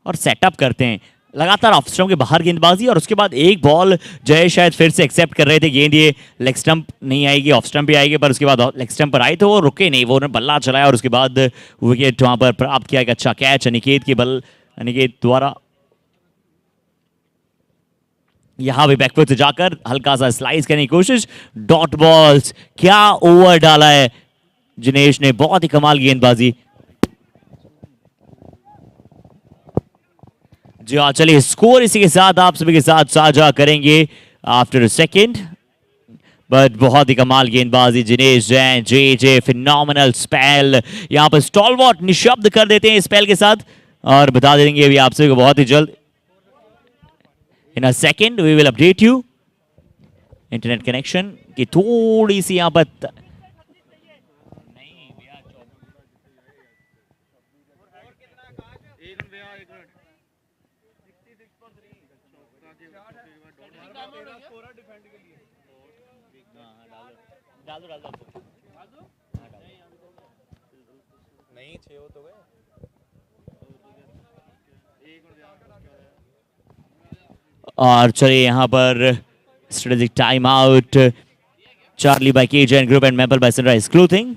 और सेटअप करते हैं। लगातार ऑफ स्टंप के बाहर गेंदबाजी और उसके बाद एक बॉल जय शायद फिर से एक्सेप्ट कर रहे थे गेंद, ये लेग स्टंप नहीं आएगी, ऑफ स्टंप भी आएगी, पर उसके बाद लेग स्टंप पर आई तो वो रुके नहीं, वो उन्होंने बल्ला चलाया और उसके बाद विकेट वहां पर प्राप्त किया। एक अच्छा कैच अनिकेत के बल अनिकेत द्वारा, यहां भी बैकफुट से जाकर हल्का सा स्लाइस करने की कोशिश, डॉट बॉल्स, क्या ओवर डाला है जिनेश ने, बहुत ही कमाल गेंदबाजी। जी हाँ, चलिए स्कोर इसी के साथ आप सभी के साथ साझा करेंगे आफ्टर सेकंड, बट बहुत ही कमाल गेंदबाजी जिनेश जैन, जे फिनोमिनल स्पेल, यहां पर स्टॉलवॉट निशब्द कर देते हैं स्पेल के साथ और बता देंगे अभी आप सभी को बहुत ही जल्द। In a second we will update you. Internet connection की थोड़ी सी यहां पर नहीं 6 हो तो गए। और चलिए यहां पर strategic time out, Charlie by KJ group and Maple by Sunrise clothing.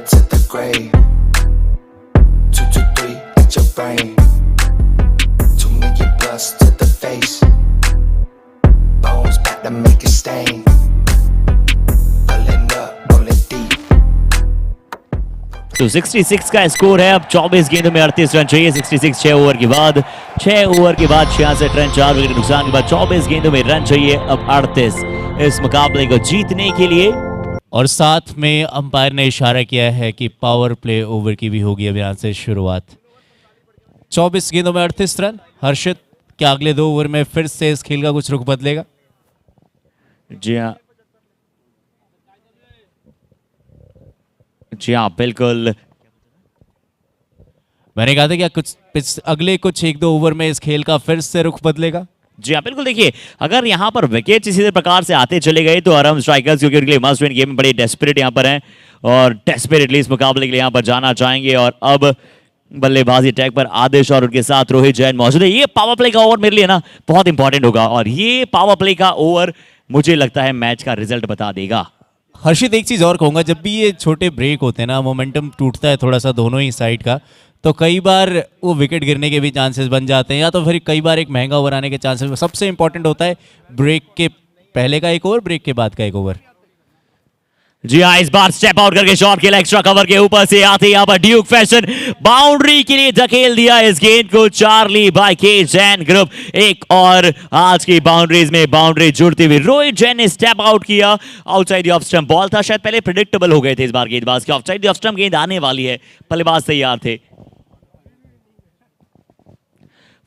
To the grave. 223 at your brain. 2 million plus to the face. Bones back to make a stain. Pulling up, rolling deep. तो 66 का score है। अब 24 गेंदों में 38 run चाहिए। 66 6 over के बाद 66 run, 4 wicket नुकसान के बाद 24 गेंदों में रन चाहिए अब 38 इस मुकाबले को जीतने के लिए। और साथ में अंपायर ने इशारा किया है कि पावर प्ले ओवर की भी होगी अब यहाँ से शुरुआत। 24 गेंदों में 38 रन। हर्षित, क्या अगले 2 ओवर में फिर से इस खेल का कुछ रुख बदलेगा? जी हाँ बिल्कुल। मैंने कहा था क्या कुछ अगले 1-2 ओवर में इस खेल का फिर से रुख बदलेगा? जी हाँ बिल्कुल। देखिए, अगर यहाँ पर विकेट इसी प्रकार से आते चले गए तो आराम स्ट्राइकर्स, क्योंकि उनके लिए मस्ट विन गेम में बड़े डेस्परेट यहाँ पर हैं और डेस्परेटली इस मुकाबले के लिए यहाँ पर जाना चाहेंगे। और अब बल्लेबाजी अटैक पर आदेश और उनके साथ रोहित जैन मौजूद है। ये पावर प्ले का ओवर मेरे लिए ना बहुत इंपॉर्टेंट होगा और ये पावर प्ले का ओवर मुझे लगता है मैच का रिजल्ट बता देगा। हर्षित, एक चीज़ और कहूँगा, जब भी ये छोटे ब्रेक होते हैं ना, मोमेंटम टूटता है थोड़ा सा दोनों ही साइड का, तो कई बार वो विकेट गिरने के भी चांसेस बन जाते हैं या तो फिर कई बार एक महंगा ओवर आने के चांसेस। सबसे इंपॉर्टेंट होता है ब्रेक के पहले का एक ओवर, ब्रेक के बाद का एक ओवर। जी हाँ, इस बार स्टेप आउट करके शॉट खेला एक्स्ट्रा कवर के ऊपर से आते यहाँ पर ड्यूक फैशन बाउंड्री के लिए धकेल दिया इस गेंद को Charlie by K Jain group. एक और आज की बाउंड्रीज में बाउंड्री जुड़ती हुई रोहित जैन ने स्टेप आउट किया। आउटसाइड ऑफ स्टंप बॉल था, शायद पहले प्रेडिक्टेबल हो गए थे इस बार गेंदबाज के, आउटसाइड ऑफ स्टंप गेंद आने वाली है, बल्लेबाज तैयार थे।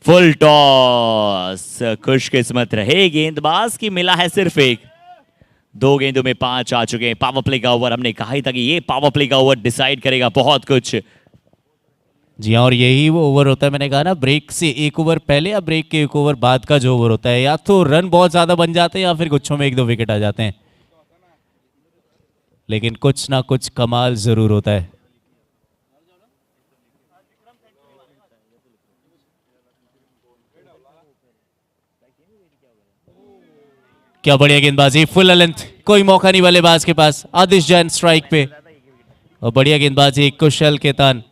फुल टॉस, खुशकिस्मत रहे गेंदबाज की मिला है सिर्फ एक। 2 गेंदों में 5 आ चुके हैं। पावर प्ले का ओवर, हमने कहा ही था कि ये पावर प्ले का ओवर डिसाइड करेगा बहुत कुछ। जी हाँ, और यही वो ओवर होता है, मैंने कहा ना, ब्रेक से एक ओवर पहले या ब्रेक के एक ओवर बाद का जो ओवर होता है, या तो रन बहुत ज्यादा बन जाते हैं या फिर गुच्छों में 1-2 विकेट आ जाते हैं, लेकिन कुछ ना कुछ कमाल जरूर होता है। क्या बढ़िया गेंदबाजी, फुल लेंथ, कोई मौका नहीं बल्लेबाज के पास। आदिश जैन स्ट्राइक पे और बढ़िया गेंदबाजी कुशल खेतान।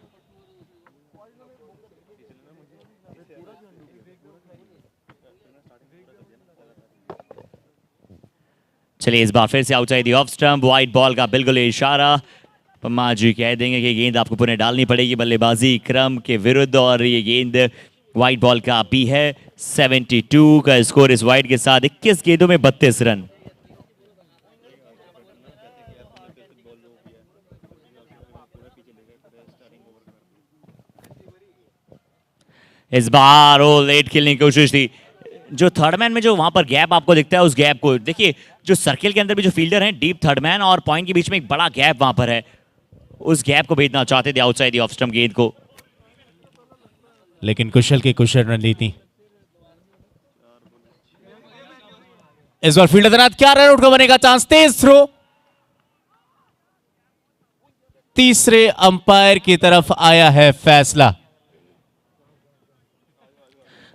चलिए इस बार फिर से outside the off stump, wide ball का बिल्कुल इशारा। पम्मा जी कह देंगे कि गेंद आपको पुनः डालनी पड़ेगी बल्लेबाजी क्रम के विरुद्ध और ये गेंद वाइड बॉल का भी है। 72 का स्कोर इस वाइड के साथ 21 गेंदों में 32 रन। इस बार वो लेट खेलने की कोशिश थी। जो थर्ड मैन में जो वहां पर गैप आपको दिखता है, उस गैप को देखिए। जो सर्किल के अंदर भी जो फील्डर हैं, डीप थर्ड मैन और पॉइंट के बीच में एक बड़ा गैप वहां पर है, उस गैप को भेजना चाहते थे आउटसाइड द ऑफ स्टंप गेंद को, लेकिन कुशल की कुशल रणनीति। इस बार फील्डर तैनात, क्या रन आउट का बनेगा चांस, तेज थ्रो। तीसरे अंपायर की तरफ आया है फैसला।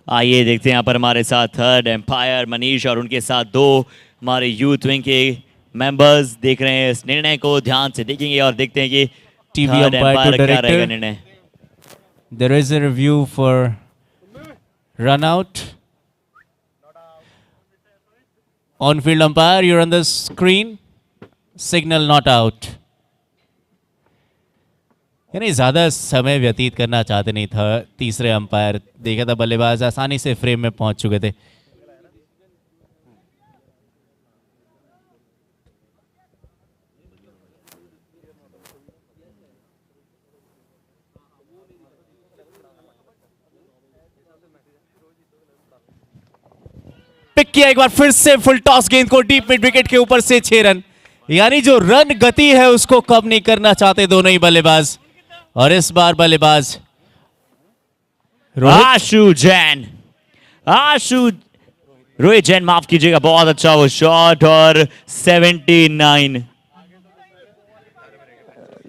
आइए देखते हैं यहाँ पर हमारे साथ थर्ड एम्पायर मनीष और उनके साथ दो हमारे यूथ विंग के मेंबर्स देख रहे हैं इस निर्णय को, ध्यान से देखेंगे और देखते हैं कि TV third umpire umpire to क्या रहेगा डायरेक्टर, निर्णय। There is a review for run out. On field umpire, you're on the screen, signal not out. यानी ज्यादा समय व्यतीत करना चाहते नहीं था तीसरे अंपायर। देखा था बल्लेबाज आसानी से फ्रेम में पहुंच चुके थे। पिक किया एक बार फिर से फुल टॉस गेंद को डीप मिड विकेट के ऊपर से 6 रन। यानी जो रन गति है उसको कम नहीं करना चाहते दोनों ही बल्लेबाज। और इस बार बल्लेबाज आशु जैन, रोहित जैन माफ कीजिएगा, बहुत अच्छा वो शॉट। और 79,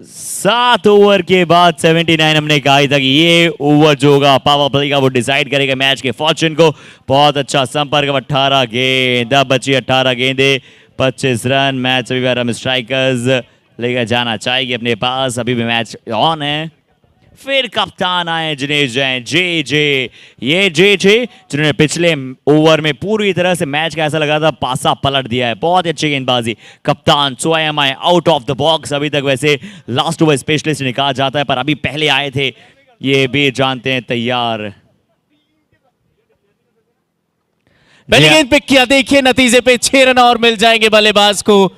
7 ओवर के बाद 79। हमने कहा था कि ये ओवर जो होगा पावर प्ले का वो डिसाइड करेगा मैच के फॉर्चून को। बहुत अच्छा संपर्क। 18 गेंद, अब बची 18 गेंदे, 25 रन। मैच अभी बार हम स्ट्राइकर्स लेकर जाना चाहेंगे अपने पास, अभी भी मैच ऑन है। फिर कप्तान आए जिनेश जैन, ये जे जिन्होंने पिछले ओवर में पूरी तरह से मैच का ऐसा लगा था पासा पलट दिया है। बहुत अच्छी गेंदबाजी। कप्तान स्वयं आए आउट ऑफ द बॉक्स। अभी तक वैसे लास्ट ओवर स्पेशलिस्ट ने कहा जाता है, पर अभी पहले आए थे, ये भी जानते हैं तैयार। पहली गेंद पिक किया, देखिए नतीजे पे 6 रन और मिल जाएंगे बल्लेबाज को।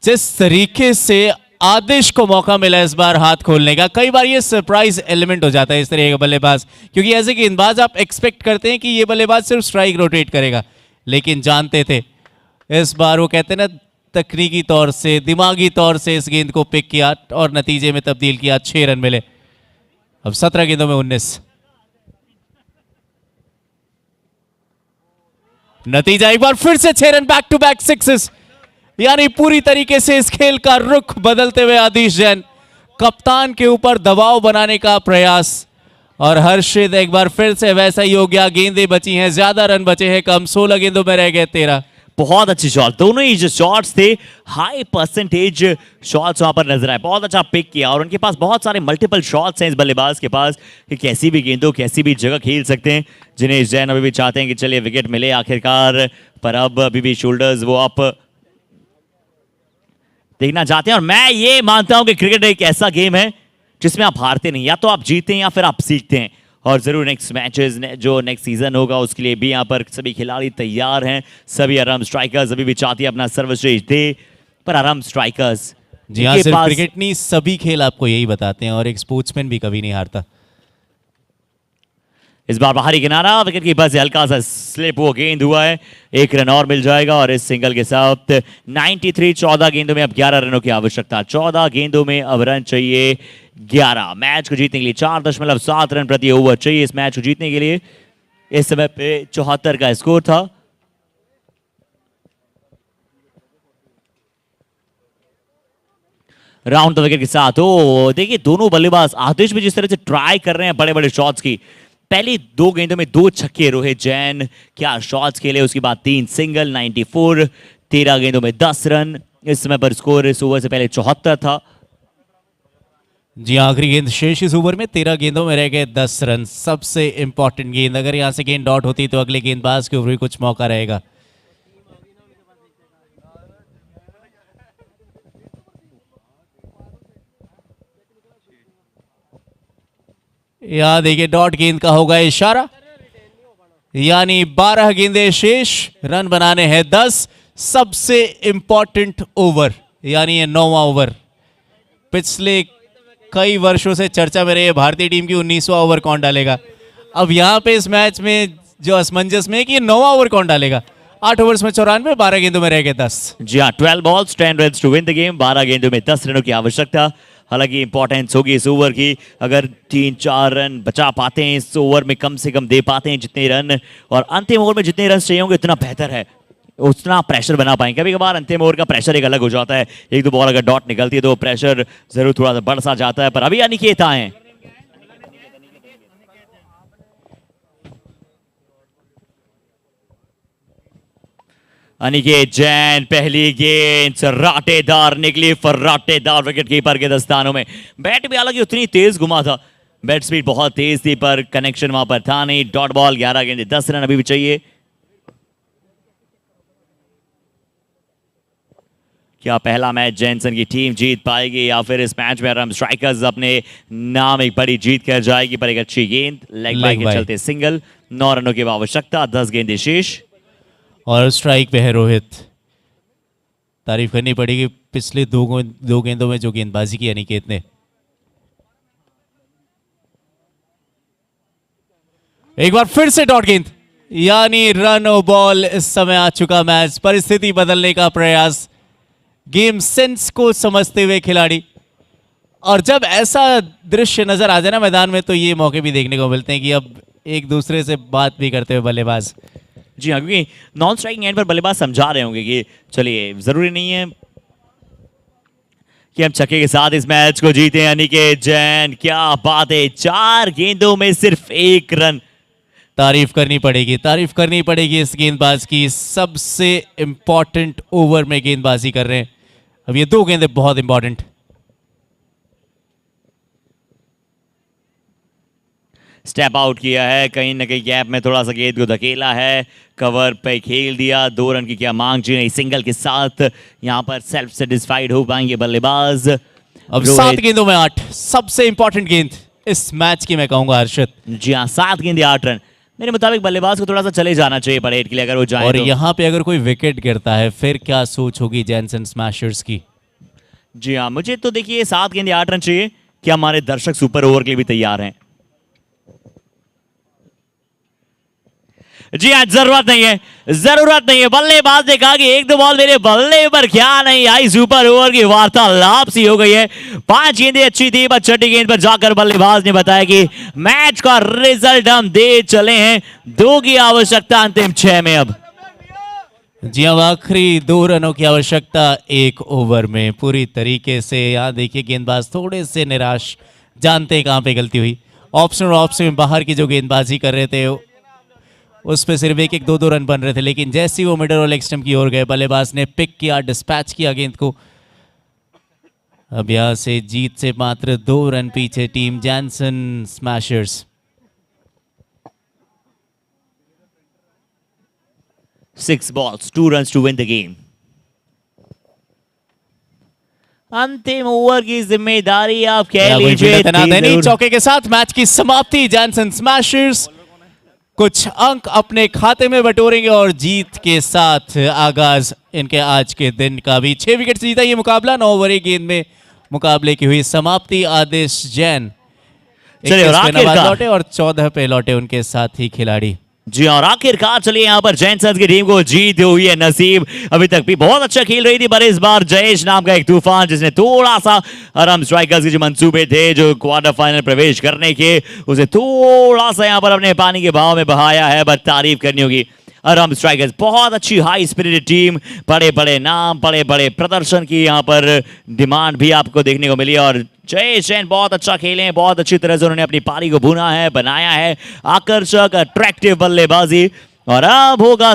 जिस तरीके से आदिश को मौका मिला इस बार हाथ खोलने का, कई बार ये सरप्राइज एलिमेंट हो जाता है इस तरह का बल्लेबाज, क्योंकि ऐसे गेंदबाज आप एक्सपेक्ट करते हैं कि ये बल्लेबाज सिर्फ स्ट्राइक रोटेट करेगा, लेकिन जानते थे इस बार वो कहते हैं ना तकनीकी तौर से, दिमागी तौर से इस गेंद को पिक किया और नतीजे में तब्दील किया। 6 रन मिले। अब 17 गेंदों में 19। नतीजा एक बार फिर से 6 रन, बैक टू बैक सिक्सेस। यानी पूरी तरीके से इस खेल का रुख बदलते हुए आदिश जैन, कप्तान के ऊपर दबाव बनाने का प्रयास। और हर्षित एक बार फिर से वैसा ही हो गया। गेंदें बची हैं, ज्यादा रन बचे हैं कम, 16 गेंदों में रह गए 13। बहुत अच्छी शॉट, दोनों ही जो शॉट्स थे हाई परसेंटेज शॉट्स वहां पर नजर आए। बहुत अच्छा पिक किया और उनके पास बहुत सारे मल्टीपल शॉट्स हैं इस बल्लेबाज के पास कि कैसी भी गेंदों कैसी भी जगह खेल सकते हैं। जिनेश जैन अभी भी चाहते हैं कि चलिए विकेट मिले आखिरकार, पर अब अभी भी शोल्डर्स वो अप देखना चाहते हैं। और मैं ये मानता हूं कि क्रिकेट एक ऐसा गेम है जिसमें आप हारते नहीं, या तो आप जीतते हैं या फिर आप सीखते हैं। और जरूर नेक्स्ट मैचेस जो नेक्स्ट सीजन होगा उसके लिए भी यहाँ पर सभी खिलाड़ी तैयार हैं। सभी आराम स्ट्राइकर्स अभी भी चाहती है अपना सर्वश्रेष्ठ दे, पर आराम स्ट्राइकर्स जी हाँ, सिर्फ क्रिकेट नहीं सभी खेल आपको यही बताते हैं, और एक स्पोर्ट्समैन भी कभी नहीं हारता। इस बार बाहरी किनारा, विकेट कीपर से हल्का सा स्लिप वो गेंद हुआ है, 1 रन और मिल जाएगा। और इस सिंगल के साथ 93, 14 गेंदों में अब 11 रनों की आवश्यकता। 14 गेंदों में अब रन चाहिए 11। मैच को जीतने के लिए 4.7 रन प्रति ओवर चाहिए इस मैच को जीतने के लिए। इस समय पे 74 का स्कोर था। राउंड द विकेट के साथ ओ देखिए दोनों बल्लेबाज आदेश भी जिस तरह से ट्राई कर रहे हैं बड़े बड़े शॉट्स की। पहली 2 गेंदों में 2 छक्के रोहित जैन, क्या शॉट्स खेले, उसके बाद 3 सिंगल, 94, 13 गेंदों में 10 रन। इस समय पर स्कोर इस ओवर से पहले 74 था। जी आखिरी गेंद शेष इस ओवर में, 13 गेंदों में रह गए 10 रन। सबसे इंपॉर्टेंट गेंद, अगर यहां से गेंद डॉट होती तो अगले गेंदबाज के ऊपर भी कुछ मौका रहेगा। यहां देखिए डॉट गेंद का होगा इशारा। यानी 12 गेंदें शेष, रन बनाने हैं 10। सबसे इंपॉर्टेंट ओवर यानी ये 9वां ओवर। पिछले कई वर्षों से चर्चा में रही है भारतीय टीम की 19वां ओवर कौन डालेगा। अब यहां पे इस मैच में जो असमंजस में है कि ये 9वां ओवर कौन डालेगा। 8 ओवर्स में 94, 12 गेंदों में रह गए 10। जी हाँ, 12 balls 10 runs to win the game. 12 गेंदों में 10 रनों की आवश्यकता। हालांकि इंपॉर्टेंस होगी इस ओवर की, अगर 3-4 रन बचा पाते हैं इस ओवर में, कम से कम दे पाते हैं जितने रन, और अंतिम ओवर में जितने रन चाहिए होंगे उतना बेहतर है, उतना प्रेशर बना पाएंगे। कभी कभार अंतिम ओवर का प्रेशर एक अलग हो जाता है, एक दो बॉल अगर डॉट निकलती है तो प्रेशर जरूर थोड़ा सा बढ़ सा जाता है। पर अभी अनिकेत आए, अनिकेत जैन पहली गेंद फर्राटेदार निकली, फर्राटेदार विकेट कीपर के दस्तानों में। बैट भी हालांकि उतनी तेज घुमा था, बैट स्पीड बहुत तेज थी पर कनेक्शन वहां पर था नहीं। डॉट बॉल, 11 गेंदे 10 रन अभी भी चाहिए। क्या पहला मैच जैनसन की टीम जीत पाएगी या फिर इस मैच में आराम स्ट्राइकर्स अपने नाम एक बड़ी जीत कर जाएगी। पर एक अच्छी गेंद लेग बाय के चलते सिंगल, 9 रनों की आवश्यकता, 10 गेंदें शेष। और स्ट्राइक पे है रोहित। तारीफ करनी पड़ेगी पिछले दो गेंदों में जो गेंदबाजी की अनिकेत ने। एक बार फिर से डॉट गेंद, यानी रन और बॉल। इस समय आ चुका मैच, परिस्थिति बदलने का प्रयास, गेम सेंस को समझते हुए खिलाड़ी। और जब ऐसा दृश्य नजर आ जाए ना मैदान में तो ये मौके भी देखने को मिलते हैं कि अब एक दूसरे से बात भी करते हुए बल्लेबाज। जी हाँ, क्योंकि नॉन स्ट्राइकिंग एंड पर बल्लेबाज समझा रहे होंगे कि चलिए जरूरी नहीं है कि हम छक्के के साथ इस मैच को जीते। अनिकेत जैन, क्या बात है, 4 गेंदों में सिर्फ 1 रन। तारीफ करनी पड़ेगी इस गेंदबाज की। सबसे इंपॉर्टेंट ओवर में गेंदबाजी कर रहे हैं। अब ये 2 गेंदें बहुत इंपॉर्टेंट। स्टेप आउट किया है, कहीं ना कहीं गैप में थोड़ा सा गेंद को धकेला है, कवर पे खेल दिया। 2 रन की क्या मांग जी नहीं, सिंगल के साथ यहां पर सेल्फ सेटिस्फाइड हो पाएंगे बल्लेबाज। अब 7 गेंदों में 8, सबसे इंपॉर्टेंट गेंद इस मैच की मैं कहूंगा हर्षद। जी हाँ, 7 गेंदे 8 रन। मेरे मुताबिक बल्लेबाज को थोड़ा सा चले जाना चाहिए परेड के लिए, अगर वो जाए। और तो यहाँ पे अगर कोई विकेट गिरता है फिर क्या सोच होगी जैनसन स्मैशर्स की। जी हाँ, मुझे तो देखिए 7 गेंदे 8 रन चाहिए। क्या हमारे दर्शक सुपर ओवर के लिए भी तैयार हैं? जी हाँ, जरूरत नहीं है। बल्लेबाज ने कहा कि 1-2 बॉल मेरे बल्ले पर क्या नहीं आई। सुपर ओवर की वार्तालाप सी हो गई है। 5 गेंदें अच्छी थी, पर 6ठी गेंद पर जाकर बल्लेबाज ने बताया कि मैच का रिजल्ट हम दे चले हैं। 2 की आवश्यकता अंतिम 6 में। अब जी अब आखिरी 2 रनों की आवश्यकता 1 ओवर में। पूरी तरीके से यहाँ देखिए गेंदबाज थोड़े से निराश, जानते कहाँ पे गलती हुई। ऑप्शन और ऑप्शन में बाहर की जो गेंदबाजी कर रहे थे उस पे सिर्फ 1-1, 2-2 रन बन रहे थे, लेकिन जैसे ही वो मिडल और लेग स्टंप की ओर गए बल्लेबाज ने पिक किया, डिस्पैच किया गेंद को। अब यहाँ से जीत से मात्र 2 रन पीछे team Jansen smashers. 6 balls 2 runs to win the game। अंतिम ओवर की जिम्मेदारी आप कह लीजिए। चौके के साथ मैच की समाप्ति। जैनसन स्मैशर्स कुछ अंक अपने खाते में बटोरेंगे और जीत के साथ आगाज इनके आज के दिन का भी। 6 विकेट से जीता ये मुकाबला। 9 ओवर 1 गेंद में मुकाबले की हुई समाप्ति। आदेश जैन लौटे और 14 पे लौटे उनके साथ ही खिलाड़ी। जी और आखिरकार चलिए यहाँ पर जैनसन की टीम को जीत हुई है नसीब। अभी तक भी बहुत अच्छा खेल रही थी, पर इस बार जयेश नाम का एक तूफान जिसने थोड़ा सा आराम स्ट्राइकर्स के जो मंसूबे थे जो क्वार्टर फाइनल प्रवेश करने के, उसे थोड़ा सा यहाँ पर अपने पानी के बहाव में बहाया है। बस तारीफ करनी होगी आराम स्ट्राइकर्स, बहुत अच्छी हाई स्पिरिटेड टीम, बड़े बड़े नाम, बड़े बड़े प्रदर्शन की यहाँ पर डिमांड भी आपको देखने को मिली। और जयेश जैन बहुत अच्छा खेले हैं, बहुत अच्छी तरह से उन्होंने अपनी पारी को भुना है, बनाया है आकर्षक अट्रैक्टिव बल्लेबाजी। और अब होगा